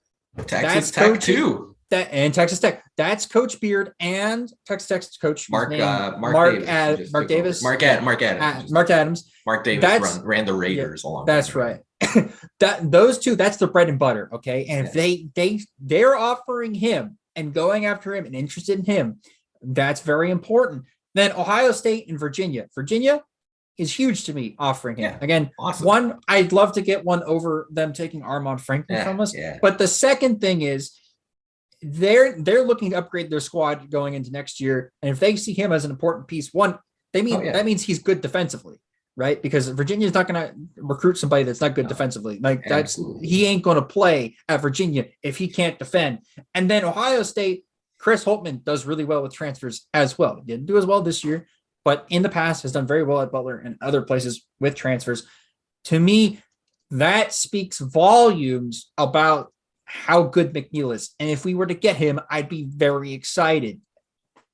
Texas Tech too. And Texas Tech. That's Coach Beard and Texas Tech's coach. Mark Davis. Mark Adams. Mark Davis ran the Raiders along. That's right. Those two, that's the bread and butter. Okay. And if they're offering him and going after him and interested in him, that's very important. Then Ohio State and Virginia. Virginia is huge to me, offering him. Again, awesome. One, I'd love to get one over them taking Armand Franklin from us. But the second thing is, they're looking to upgrade their squad going into next year. And if they see him as an important piece, that means he's good defensively. right? Because Virginia's not going to recruit somebody that's not good defensively. Like he ain't going to play at Virginia if he can't defend. And then Ohio State, Chris Holtmann does really well with transfers as well. He didn't do as well this year, but in the past has done very well at Butler and other places with transfers. To me, that speaks volumes about how good Mcneil is. And if we were to get him, I'd be very excited.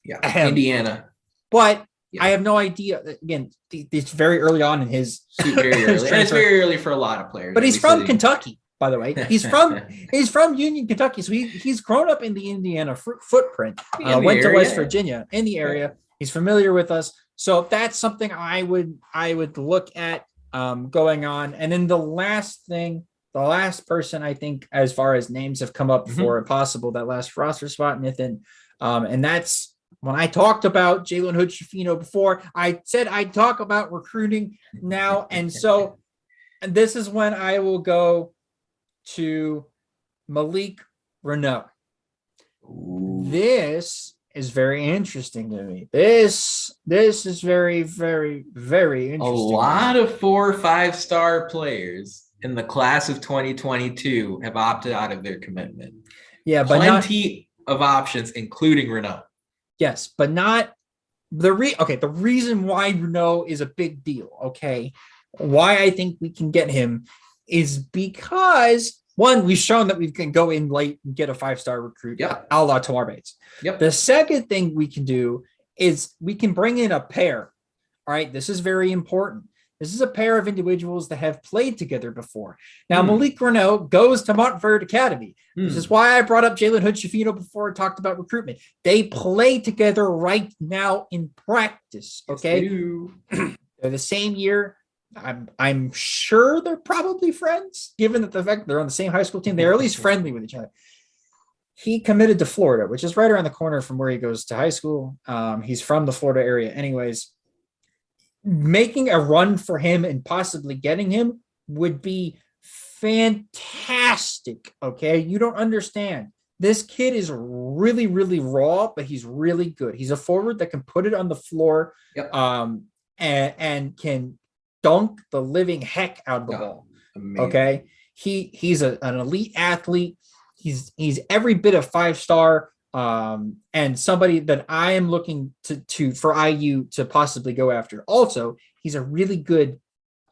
Yeah, Indiana. But I have no idea. Again, it's very early on in his very early. And it's very early for a lot of players. But he's from Kentucky, by the way. He's from Union, Kentucky. So he's grown up in the Indiana footprint. Went to West Virginia in the area. He's familiar with us. So that's something I would look at going on. And then the last person I think as far as names have come up for possible that last roster spot, Nithin. And that's when I talked about Jalen Hood-Schifino before, I said I'd talk about recruiting now. And this is when I will go to Malik Renault. This is very interesting to me. This is very, very, very interesting. A lot of 4 or 5-star players in the class of 2022 have opted out of their commitment. Yeah, but plenty of options, including Renault. Yes, but not the reason why Renault is a big deal. Okay, why I think we can get him is because one, we've shown that we can go in late and get a 5-star recruit, a la Tamar Bates. Yep. The second thing we can do is we can bring in a pair. All right, this is very important. This is a pair of individuals that have played together before. Now, Malik Renault goes to Montverde Academy. This is why I brought up Jalen Hood-Schifino before I talked about recruitment. They play together right now in practice, okay? Yes, they're the same year. I'm sure they're probably friends, given that the fact they're on the same high school team. They're at least friendly with each other. He committed to Florida, which is right around the corner from where he goes to high school. He's from the Florida area anyways. Making a run for him and possibly getting him would be fantastic. Okay. You don't understand. This kid is really, really raw, but he's really good. He's a forward that can put it on the floor and can dunk the living heck out of the ball. Amazing. Okay. He's an elite athlete. He's every bit of 5-star. And somebody that I am looking to for IU to possibly go after. Also, he's a really good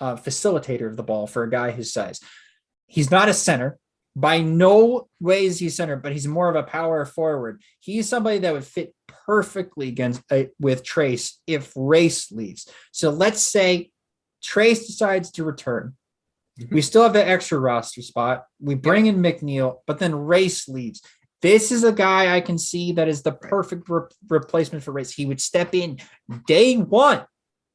facilitator of the ball for a guy his size. He's not a center. By no ways he's center, but he's more of a power forward. He's somebody that would fit perfectly with Trayce if Race leaves. So let's say Trayce decides to return. We still have that extra roster spot. We bring in Mcneil, but then Race leaves. This is a guy I can see that is the perfect replacement for Race. He would step in day one.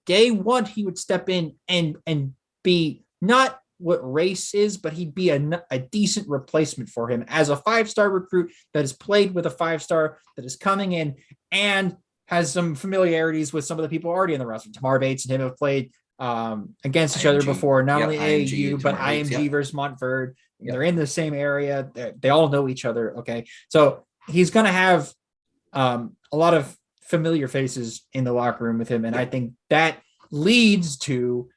Day one, he would step in and be not what Race is, but he'd be a decent replacement for him as a 5-star recruit that has played with a 5-star that is coming in and has some familiarities with some of the people already in the roster. Tamar Bates and him have played against each other before, not only AAU, but IMG versus Montverde. They're in the same area. They all know each other. Okay. So he's going to have a lot of familiar faces in the locker room with him. And I think that leads to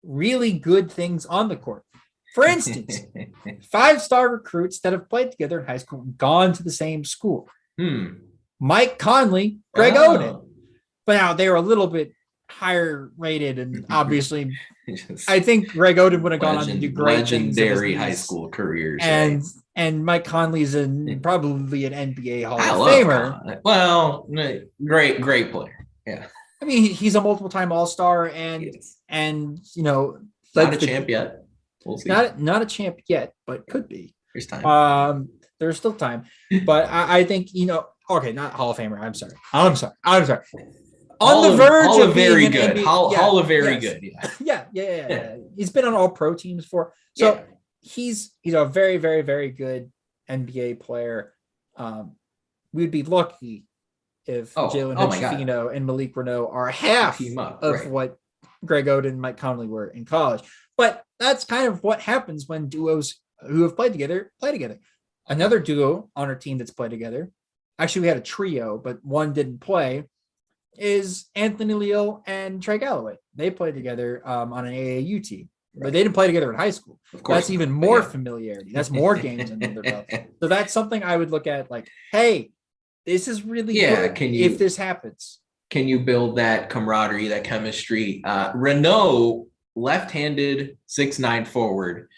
really good things on the court. For instance, 5-star recruits that have played together in high school, gone to the same school. Mike Conley, Greg Oden. But now they were a little bit higher rated, and obviously I think Greg Oden would have gone on to do great legendary high school careers, and Mike Conley's probably an NBA Hall of Famer. Well, great player. Yeah, I mean he's a multiple-time All-Star and you know, not a champ yet. We'll see. Not a champ yet, but could be. There's time. There's still time, but I think, you know, okay, not Hall of Famer. I'm sorry. On the verge of very being good. NBA, Hall of very good. Yeah. He's been on all pro teams before. So he's a very, very, very good NBA player. We'd be lucky if Jalen Hood-Schifino and Malik Renault are half of what Greg Oden and Mike Conley were in college. But that's kind of what happens when duos who have played together play together. Another duo on our team that's played together. Actually, we had a trio, but one didn't play. is Anthony Leal and Trey Galloway. They played together on an AAU team, but they didn't play together in high school. Of course, that's even more familiarity. That's more games under their belt. So that's something I would look at. Like, hey, this is really good. If this happens, can you build that camaraderie, that chemistry? Renault, left-handed, 6'9" forward,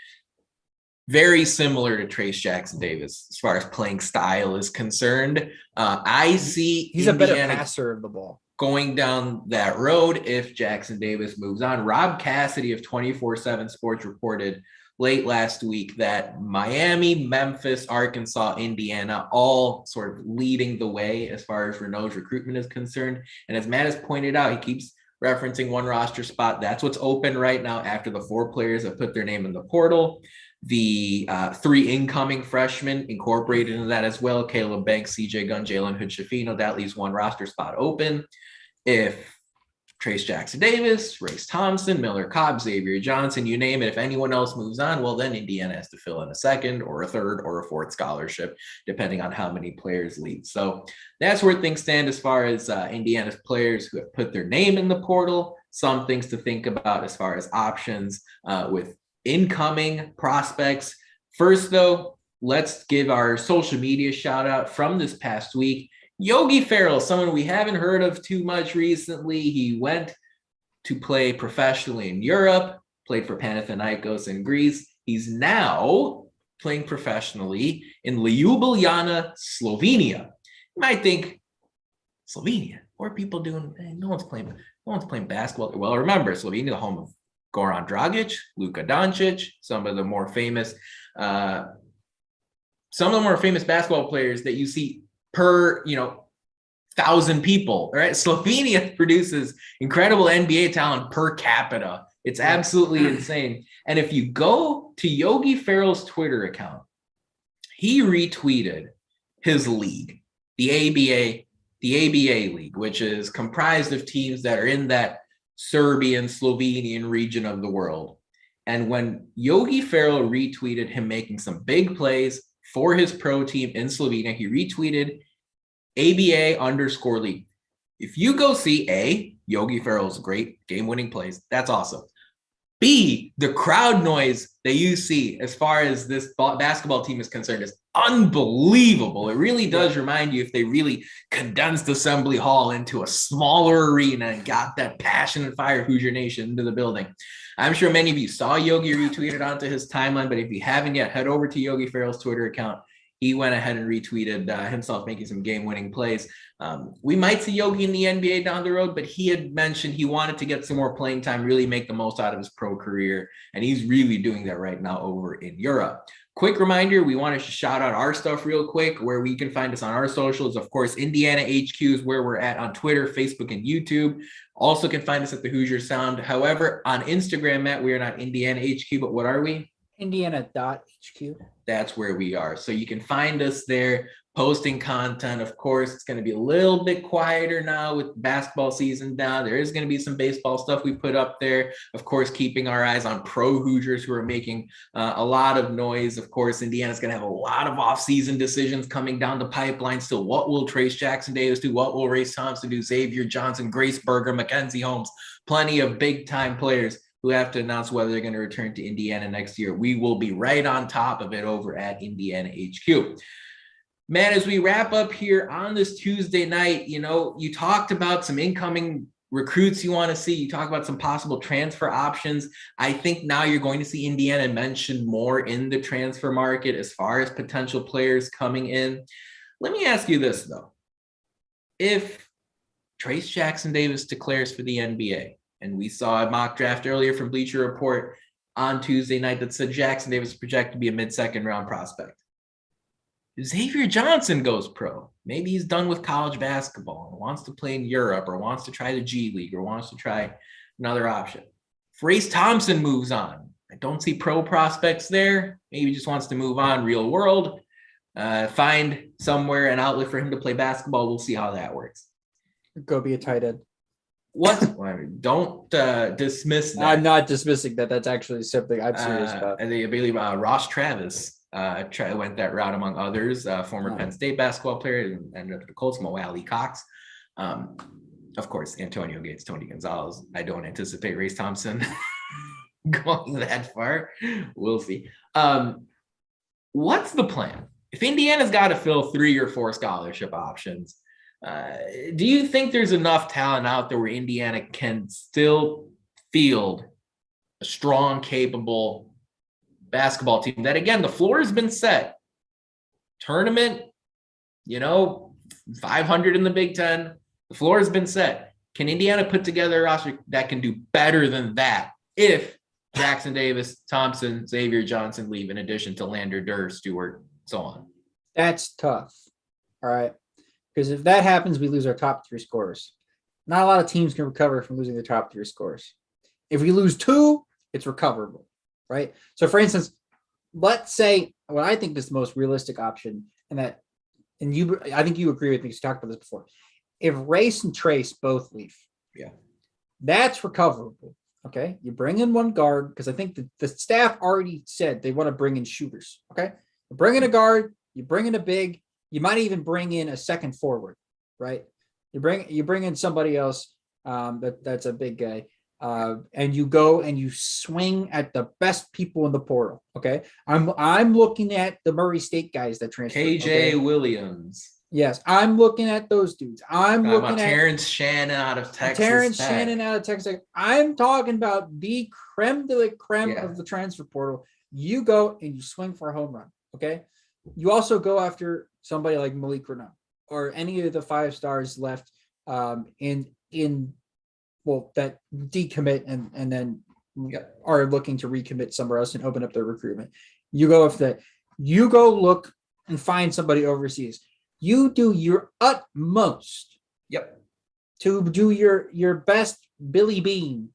very similar to Trayce Jackson-Davis as far as playing style is concerned. I see he's Indiana a better passer of the ball going down that road if Jackson-Davis moves on. Rob Cassidy of 24/7 Sports reported late last week that Miami, Memphis, Arkansas, Indiana, all sort of leading the way as far as Renault's recruitment is concerned. And as Matt has pointed out, he keeps referencing one roster spot. That's what's open right now after the 4 players have put their name in the portal. The 3 incoming freshmen incorporated into that as well. Caleb Banks, CJ Gunn, Jalen Hood-Schifino. That leaves one roster spot open. If Trayce Jackson-Davis, Race Thompson, Miller Cobb, Xavier Johnson, you name it. If anyone else moves on, well, then Indiana has to fill in a 2nd or a 3rd or a 4th scholarship, depending on how many players leave. So that's where things stand as far as Indiana's players who have put their name in the portal. Some things to think about as far as options with incoming prospects. First, though, let's give our social media shout out from this past week. Yogi Farrell, someone we haven't heard of too much recently. He went to play professionally in Europe, played for Panathinaikos in Greece. He's now playing professionally in Ljubljana, Slovenia. You might think, Slovenia, what are people doing? No one's playing basketball. Well, remember, Slovenia, the home of Goran Dragic, Luka Doncic, some of the more famous basketball players that you see per 1,000 people, right? Slovenia produces incredible NBA talent per capita. It's absolutely insane. And if you go to Yogi Farrell's Twitter account, he retweeted his league, the ABA league, which is comprised of teams that are in that Serbian, Slovenian region of the world. And when Yogi Farrell retweeted him making some big plays for his pro team in Slovenia, he retweeted ABA_league. If you go see Yogi Farrell's great game-winning plays, that's awesome. B, the crowd noise that you see as far as this basketball team is concerned is unbelievable. It really does remind you if they really condensed Assembly Hall into a smaller arena and got that passion and fire of Hoosier Nation into the building. I'm sure many of you saw Yogi retweeted onto his timeline, but if you haven't yet, head over to Yogi Farrell's Twitter account. He went ahead and retweeted himself making some game-winning plays. We might see Yogi in the NBA down the road, but he had mentioned he wanted to get some more playing time, really make the most out of his pro career, and he's really doing that right now over in Europe. Quick reminder, we want to shout out our stuff real quick, where we can find us on our socials. Of course, Indiana HQ is where we're at on Twitter, Facebook, and YouTube. Also can find us at the Hoosier Sound. However, on Instagram, Matt, we are not Indiana HQ, but what are we? Indiana.HQ. That's where we are. So you can find us there posting content. Of course, it's going to be a little bit quieter now with basketball season down. There is going to be some baseball stuff we put up there. Of course, keeping our eyes on pro Hoosiers who are making a lot of noise. Of course, Indiana's going to have a lot of off-season decisions coming down the pipeline. Still, what will Trayce Jackson-Davis do? What will Race Thompson do? Xavier Johnson, Grace Berger, Mackenzie Holmes, plenty of big-time players who have to announce whether they're going to return to Indiana next year. We will be right on top of it over at Indiana HQ. Matt, as we wrap up here on this Tuesday night, you talked about some incoming recruits you want to see. You talk about some possible transfer options. I think now you're going to see Indiana mentioned more in the transfer market as far as potential players coming in. Let me ask you this, though. If Trayce Jackson-Davis declares for the NBA, and we saw a mock draft earlier from Bleacher Report on Tuesday night that said Jackson-Davis is projected to be a mid-second round prospect. Xavier Johnson goes pro. Maybe he's done with college basketball and wants to play in Europe, or wants to try the G League, or wants to try another option. If Race Thompson moves on, I don't see pro prospects there. Maybe he just wants to move on real world, find somewhere an outlet for him to play basketball. We'll see how that works. Go be a tight end. What? Don't dismiss that. I'm not dismissing that. That's actually something I'm serious about. I believe Ross Travis went that route among others. Former Penn State basketball player and ended up at the Colts, Mo Alley Cox. Of course, Antonio Gates, Tony Gonzalez. I don't anticipate Race Thompson going that far. We'll see. What's the plan? If Indiana's got to fill 3 or 4 scholarship options, do you think there's enough talent out there where Indiana can still field a strong, capable basketball team that, again, the floor has been set? Tournament, 500 in the Big Ten. The floor has been set. Can Indiana put together a roster that can do better than that if Jackson-Davis, Thompson, Xavier Johnson leave, in addition to Lander, Durr, Stewart, so on? That's tough. All right. Because if that happens, we lose our top 3 scorers. Not a lot of teams can recover from losing their top 3 scorers. If we lose 2, it's recoverable, right? So, for instance, let's say what I think is the most realistic option, I think you agree with me because you talked about this before. If Race and Trayce both leave, that's recoverable. Okay, you bring in one guard because I think the staff already said they want to bring in shooters. Okay, you bring in a guard, you bring in a big, you might even bring in a second forward, right? You bring in somebody else that's a big guy, and you go and you swing at the best people in the portal. Okay, I'm looking at the Murray State guys that transferred. KJ Williams. Yes, I'm looking at those dudes. I'm looking at Terrence Shannon out of Texas. I'm talking about the creme de la creme of the transfer portal. You go and you swing for a home run. Okay. You also go after somebody like Malik Renaud or any of the 5 stars left that decommit and then are looking to recommit somewhere else and open up their recruitment. You go look and find somebody overseas. You do your utmost to do your best Billy Bean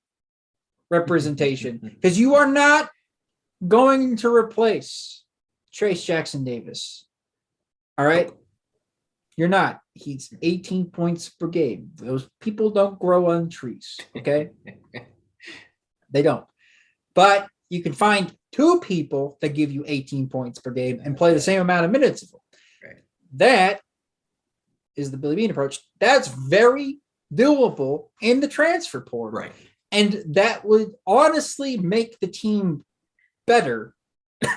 representation because you are not going to replace Trayce Jackson-Davis. All right? You're not. He's 18 points per game. Those people don't grow on trees, okay? They don't. But you can find 2 people that give you 18 points per game and play the same amount of minutes of them. That is the Billy Bean approach. That's very doable in the transfer portal. Right. And that would honestly make the team better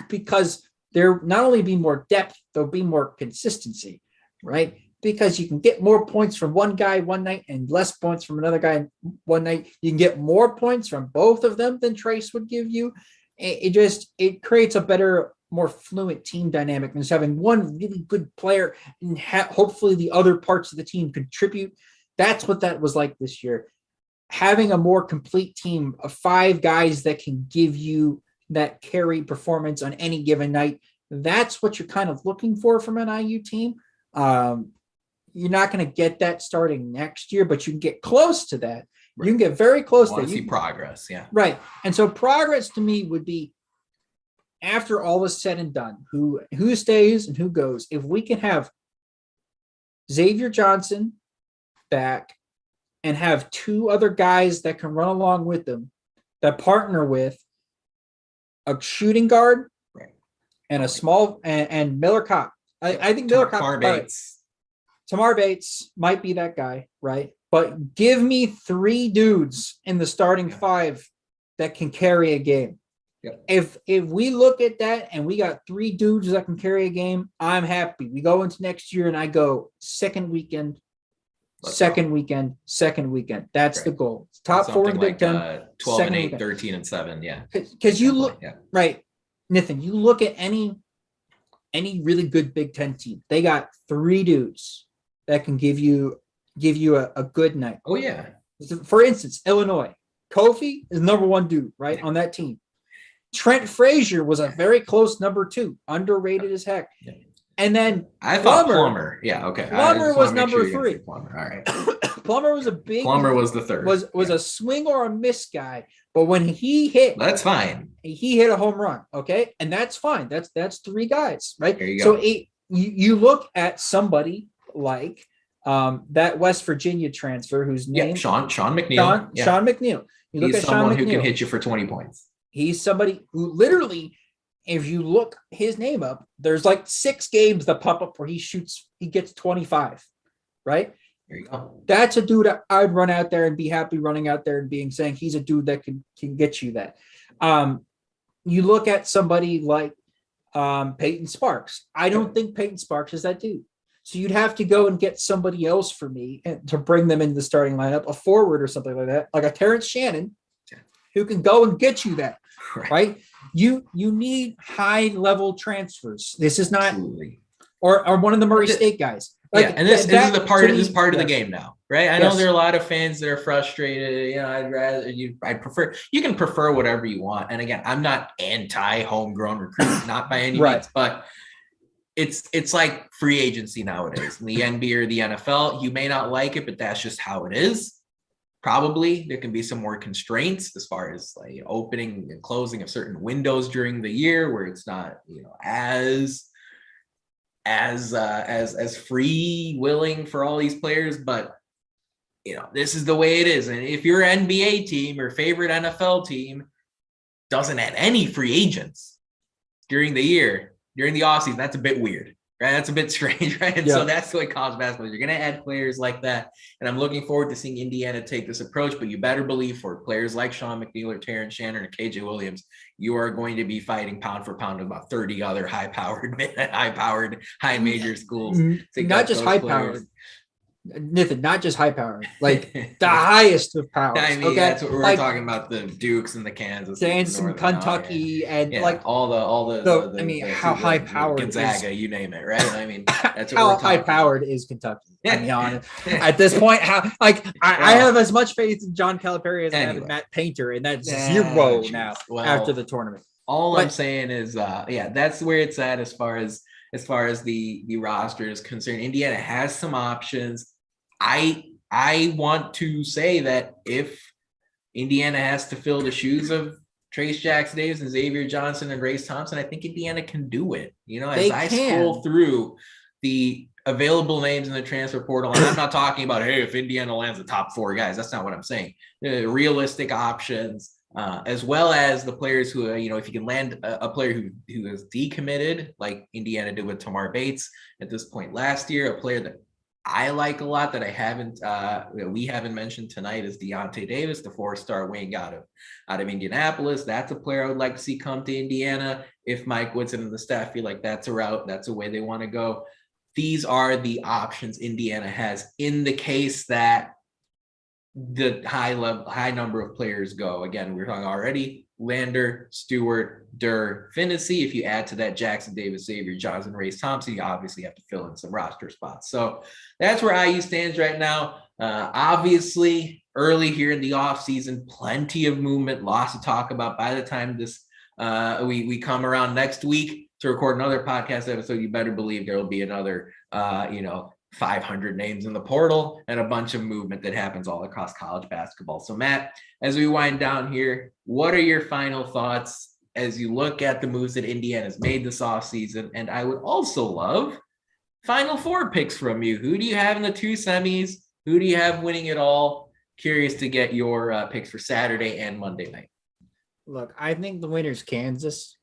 because there not only be more depth, there'll be more consistency, right? Because you can get more points from one guy one night and less points from another guy one night. You can get more points from both of them than Trayce would give you. It creates a better, more fluent team dynamic than just having one really good player and hopefully the other parts of the team contribute. That's what that was like this year. Having a more complete team of 5 guys that can give you that carry performance on any given night. That's what you're kind of looking for from an IU team. You're not going to get that starting next year, but you can get close to that. Right. You can get very close to that. You see progress. Yeah. Right. And so progress to me would be, after all is said and done, who stays and who goes. If we can have Xavier Johnson back and have 2 other guys that can run along with them that partner with a shooting guard and a small and Miller Kopp. I think Miller Kopp. Tamar Bates might be that guy, right? But give me 3 dudes in the starting 5 that can carry a game. If we look at that and we got 3 dudes that can carry a game, I'm happy. We go into next year and I go second weekend. That's the goal. Top 4 in the Big Ten. 12 and 8, 13 and 7. Yeah. Because you look right, Nithin, you look at any really good Big Ten team. They got 3 dudes that can give you a good night. Oh yeah. For instance, Illinois. Kofi is number 1 dude, right, on that team. Trent Frazier was a very close number 2, underrated as heck. Yeah. And then I thought Plummer. Yeah, okay. Plummer was number 3. Plummer. All right. Plummer was a big. Plummer was the 3rd. Was a swing or a miss guy, but when he hit, that's fine. He hit a home run. Okay, and that's fine. That's 3 guys, right? There you go. So you look at somebody like that West Virginia transfer whose name Sean McNeil. Sean McNeil. You look He's at someone Sean who McNeil. can hit you for 20 points. He's somebody who literally, if you look his name up, there's like 6 games that pop up where he gets 25, right? There you go. That's a dude I'd run out there and be happy running out there and saying he's a dude that can get you that. You look at somebody like Payton Sparks. I don't think Payton Sparks is that dude. So you'd have to go and get somebody else for me to bring them in the starting lineup, a forward or something like that, like a Terrence Shannon, who can go and get you that, right? You need high level transfers. This is not, or one of the Murray State guys. Like, yeah, and this is the part of this part of the game now, right? I know there are a lot of fans that are frustrated. I'd prefer, you can prefer whatever you want. And again, I'm not anti homegrown recruits, not by any means, but it's like free agency nowadays. In the NBA or the NFL, you may not like it, but that's just how it is. Probably there can be some more constraints as far as like opening and closing of certain windows during the year where it's not, as free willing for all these players, but this is the way it is. And if your NBA team or favorite NFL team doesn't have any free agents during the year, during the offseason, that's a bit weird, right? That's a bit strange, right? And so that's the way college basketball is. You're going to add players like that. And I'm looking forward to seeing Indiana take this approach, but you better believe for players like Sean McNeil or Terrence Shannon or KJ Williams, you are going to be fighting pound for pound with about 30 other high-powered, high-major schools. Not just high-powered. Nithin, not just high power, like the highest of powers. I mean, that's what we're talking about, the Dukes and the Kansas and Kentucky and like all the I mean, how high powered Gonzaga, you name it, right? I mean, that's what how we're talking high powered is Kentucky. I mean, honest, at this point, I have as much faith in John Calipari as I have in Matt Painter, and that's zero now after the tournament. I'm saying is, that's where it's at as far as the roster is concerned. Indiana has some options. I want to say that if Indiana has to fill the shoes of Trayce Jackson-Davis and Xavier Johnson and Race Thompson, I think Indiana can do it. As I scroll through the available names in the transfer portal, and I'm not talking about, hey, if Indiana lands the top 4 guys, that's not what I'm saying. Realistic options. As well as the players who, if you can land a player who is decommitted, like Indiana did with Tamar Bates at this point last year, a player that I like a lot that we haven't mentioned tonight is Deontay Davis, the 4-star wing out of Indianapolis. That's a player I would like to see come to Indiana. If Mike Woodson and the staff feel like that's a route, that's a way they want to go. These are the options Indiana has in the case that the high number of players go. Again, we were talking already, Lander, Stewart, Durr, Phinisee. If you add to that Jackson-Davis, Xavier Johnson, Race Thompson, you obviously have to fill in some roster spots. So that's where IU stands right now. Obviously, early here in the offseason, plenty of movement, lots to talk about. By the time this we come around next week to record another podcast episode, you better believe there will be another 500 names in the portal and a bunch of movement that happens all across college basketball. So Matt, as we wind down here, what are your final thoughts as you look at the moves that Indiana's made this offseason? And I would also love Final Four picks from you. Who do you have in the 2 semis? Who do you have winning it all? Curious to get your picks for Saturday and Monday night. Look, I think the winner's Kansas.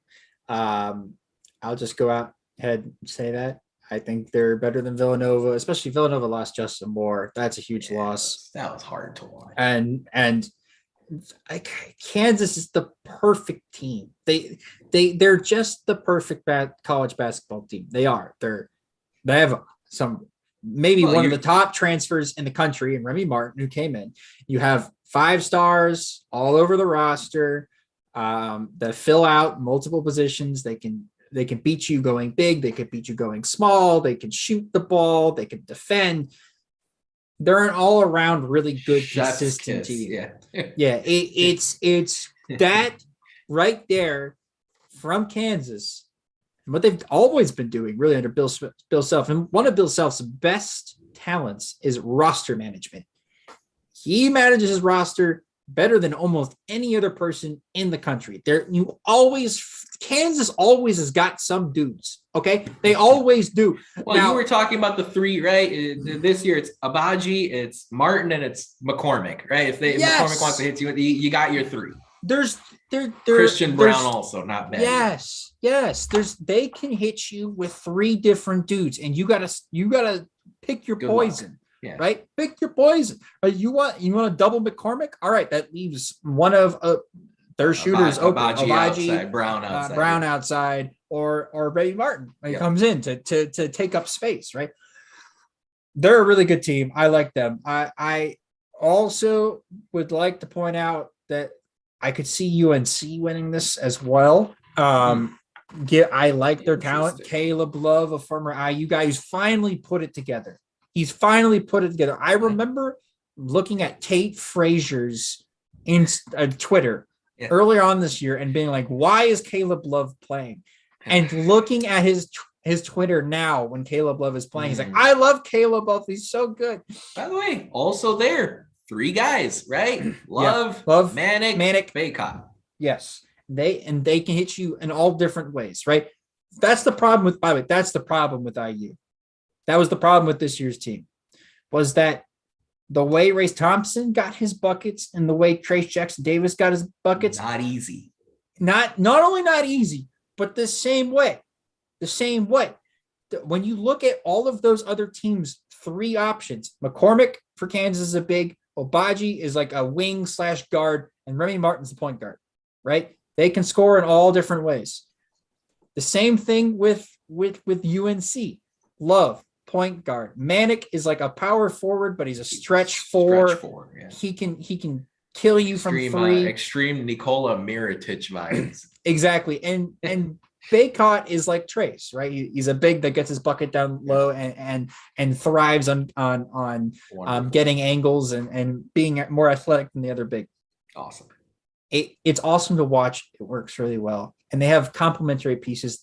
I'll just go out ahead and say that. I think they're better than Villanova, especially Villanova lost Justin Moore. That's a huge loss. That was hard to watch. And Kansas is the perfect team. They're just the perfect college basketball team. They are. They have some one of the top transfers in the country, and Remy Martin, who came in. You have 5 stars all over the roster that fill out multiple positions. They can beat you going big. They could beat you going small. They can shoot the ball. They can defend. They're an all-around really good, consistent team. Yeah. It's that right there from Kansas. And what they've always been doing really under Bill Self. And one of Bill Self's best talents is roster management. He manages his roster better than almost any other person in the country. Kansas always has got some dudes. Okay. They always do. Well, now, you were talking about the 3, right? This year it's Abaji, it's Martin, and it's McCormick, right? If McCormick wants to hit you, you got your 3. There's Christian Brown also not bad. Yes. They can hit you with 3 different dudes, and you gotta pick your poison. Yeah. Right? Pick your poison. You want to double McCormick? All right, that leaves one of their shooters open. Outside, Brown outside. Brown outside, or Ray Martin when he comes in to take up space, right? They're a really good team. I like them. I also would like to point out that I could see UNC winning this as well. I like their talent. Caleb Love, a former IU guy, who's finally put it together. He's finally put it together. I remember looking at Tate Frazier's Twitter earlier on this year and being like, why is Caleb Love playing? And looking at his Twitter now when Caleb Love is playing, he's like, I love Caleb Love. He's so good. By the way, also there, 3 guys, right? Love, Manic, Baycott. Yes. They can hit you in all different ways, right? That's the problem with, by the way, that's the problem with IU. That was the problem with this year's team, was that the way Race Thompson got his buckets and the way Trayce Jackson-Davis got his buckets. Not easy. Not only not easy, but the same way. When you look at all of those other teams, 3 options. McCormick for Kansas is a big. Obaji is like a wing / guard, and Remy Martin's the point guard, right? They can score in all different ways. The same thing with UNC. Love, point guard. Manic is like a power forward, but he's a stretch 4. Yeah. He can kill you from 3. Extreme Nikola Mirotic vibes. Exactly. And Baycott is like Trayce, right? He's a big that gets his bucket down low and thrives on getting angles and being more athletic than the other big. Awesome. It's awesome to watch. It works really well. And they have complementary pieces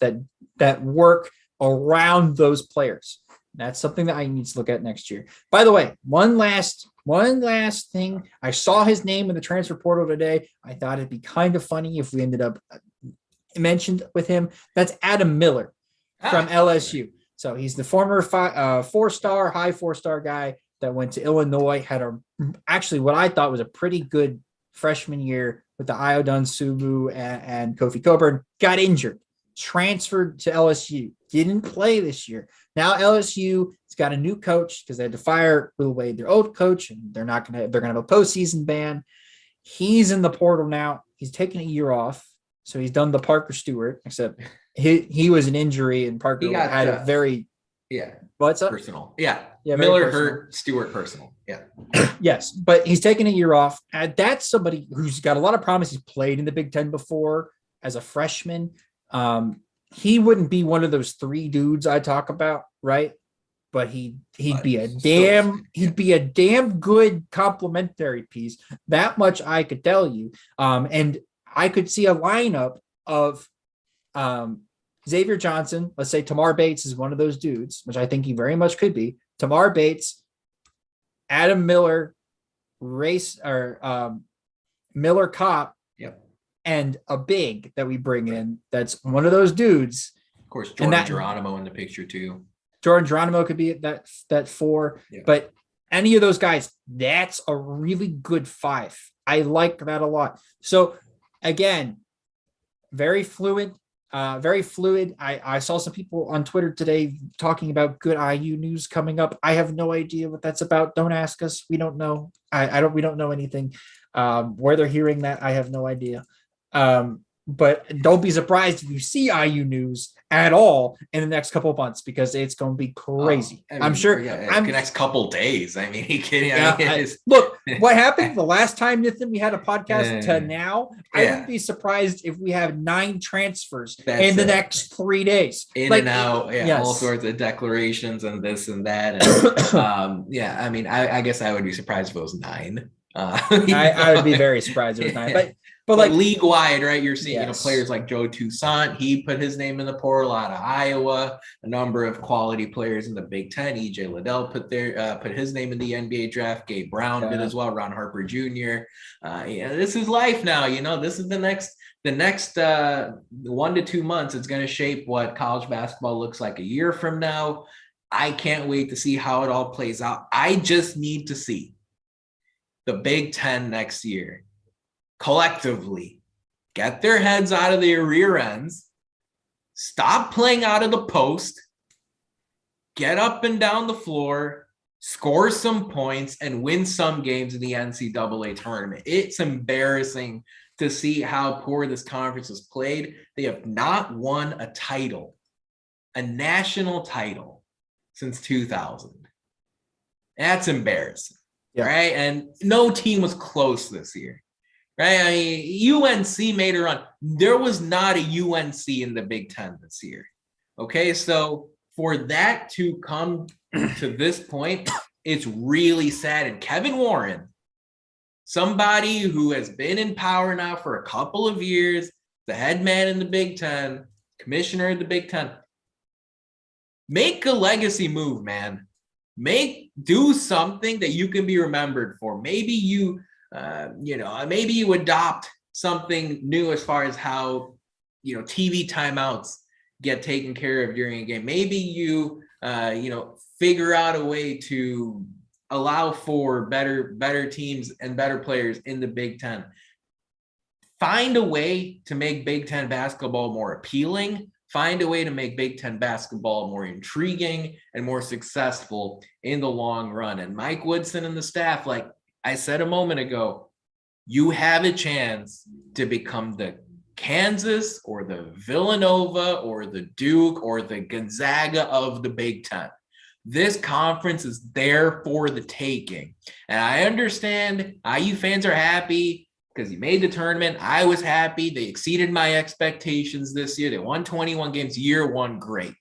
that work around those players. That's something that I need to look at next year. By the way, one last thing. I saw his name in the transfer portal today. I thought it'd be kind of funny if we ended up mentioned with him. That's Adam Miller from LSU. So he's the former 4-star, high 4-star guy that went to Illinois, had actually what I thought was a pretty good freshman year with the Iodun Subu and Kofi Coburn, got injured, transferred to LSU, didn't play this year. Now LSU has got a new coach because they had to fire Will Wade, their old coach, and they're going to have a postseason ban. He's in the portal now. He's taking a year off. So he's done the Parker Stewart, except he was an injury and Parker had a very what's up? Personal. Yeah. Miller hurt, Stewart personal. Yeah. Yes, but he's taking a year off. And that's somebody who's got a lot of promise. He's played in the Big Ten before as a freshman. He wouldn't be one of those 3 dudes I talk about, right? But he'd be a damn good complementary piece. That much I could tell you. And I could see a lineup of Xavier Johnson. Let's say Tamar Bates is one of those dudes, which I think he very much could be. Tamar Bates, Adam Miller, Miller Kopp, and a big that we bring in. That's one of those dudes. Of course, Jordan Geronimo in the picture too. Jordan Geronimo could be that 4, but any of those guys, that's a really good 5. I like that a lot. So again, very fluid. I saw some people on Twitter today talking about good IU news coming up. I have no idea what that's about. Don't ask us. We don't know. We don't know anything. Where they're hearing that, I have no idea. But don't be surprised if you see IU news at all in the next couple of months, because it's going to be crazy. I'm sure. The next couple days. I mean, look, what happened the last time, Nithin, we had a podcast to now? I wouldn't be surprised if we have 9 transfers in the next 3 days. In and out, all sorts of declarations and this and that. And, I mean, I guess I would be surprised if it was 9. I would be very surprised if it was 9, but like league wide, right? You're seeing players like Joe Toussaint. He put his name in the portal out of Iowa. A number of quality players in the Big Ten. EJ Liddell put his name in the NBA draft. Gabe Brown did as well. Ron Harper Jr. This is life now. This is the next 1 to 2 months. It's going to shape what college basketball looks like a year from now. I can't wait to see how it all plays out. I just need to see the Big Ten next year collectively get their heads out of their rear ends, stop playing out of the post, get up and down the floor, score some points, and win some games in the NCAA tournament. It's embarrassing to see how poor this conference has played. They have not won a title, a national title, since 2000. That's embarrassing, right? And no team was close this year, right? I mean, UNC made a run. There was not a UNC in the Big Ten this year. Okay, so for that to come to this point, it's really sad. And Kevin Warren, somebody who has been in power now for a couple of years, the head man in the Big Ten, commissioner of the Big Ten, make a legacy move, man. Do something that you can be remembered for. Maybe you adopt something new as far as how, TV timeouts get taken care of during a game. Maybe you, figure out a way to allow for better teams and better players in the Big Ten. Find a way to make Big Ten basketball more appealing. Find a way to make Big Ten basketball more intriguing and more successful in the long run. And Mike Woodson and the staff, like I said a moment ago, you have a chance to become the Kansas or the Villanova or the Duke or the Gonzaga of the Big Ten. This conference is there for the taking. And I understand IU fans are happy because he made the tournament. I was happy. They exceeded my expectations this year. They won 21 games. Year one, great.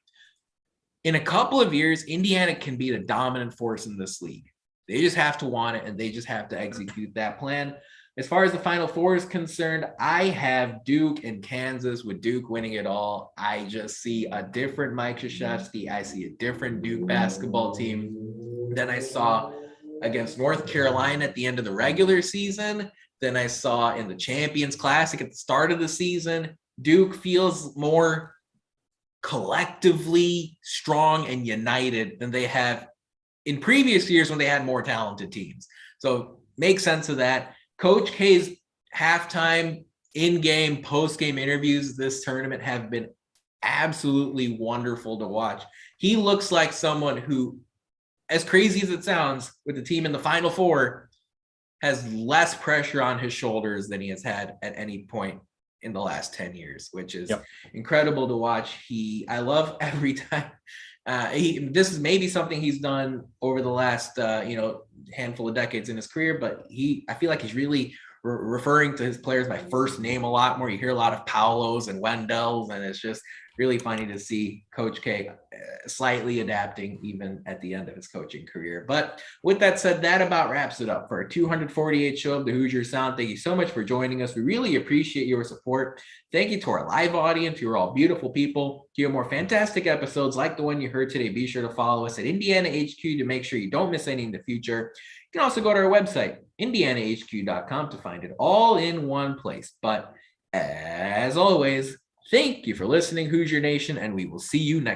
In a couple of years, Indiana can be the dominant force in this league. They just have to want it, and they just have to execute that plan. As far as the Final Four is concerned, I have Duke and Kansas, with Duke winning it all. I just see a different Mike Krzyzewski. I see a different Duke basketball team than I saw against North Carolina at the end of the regular season, than I saw in the Champions Classic at the start of the season. Duke feels more collectively strong and united than they have in previous years when they had more talented teams. So make sense of that. Coach K's halftime, in-game, post-game interviews this tournament have been absolutely wonderful to watch. He looks like someone who, as crazy as it sounds, with the team in the Final Four, has less pressure on his shoulders than he has had at any point in the last 10 years, which is incredible to watch. I love every time. This is maybe something he's done over the last, handful of decades in his career, but I feel like he's really referring to his players by first name a lot more. You hear a lot of Paulos and Wendells, and it's just really funny to see Coach K slightly adapting even at the end of his coaching career. But with that said, that about wraps it up for our 248 show of the Hoosier Sound. Thank you so much for joining us. We really appreciate your support. Thank you to our live audience. You're all beautiful people. To hear more fantastic episodes like the one you heard today, be sure to follow us at Indiana HQ to make sure you don't miss any in the future. You can also go to our website, indianahq.com, to find it all in one place. But as always, thank you for listening, Hoosier Nation, and we will see you next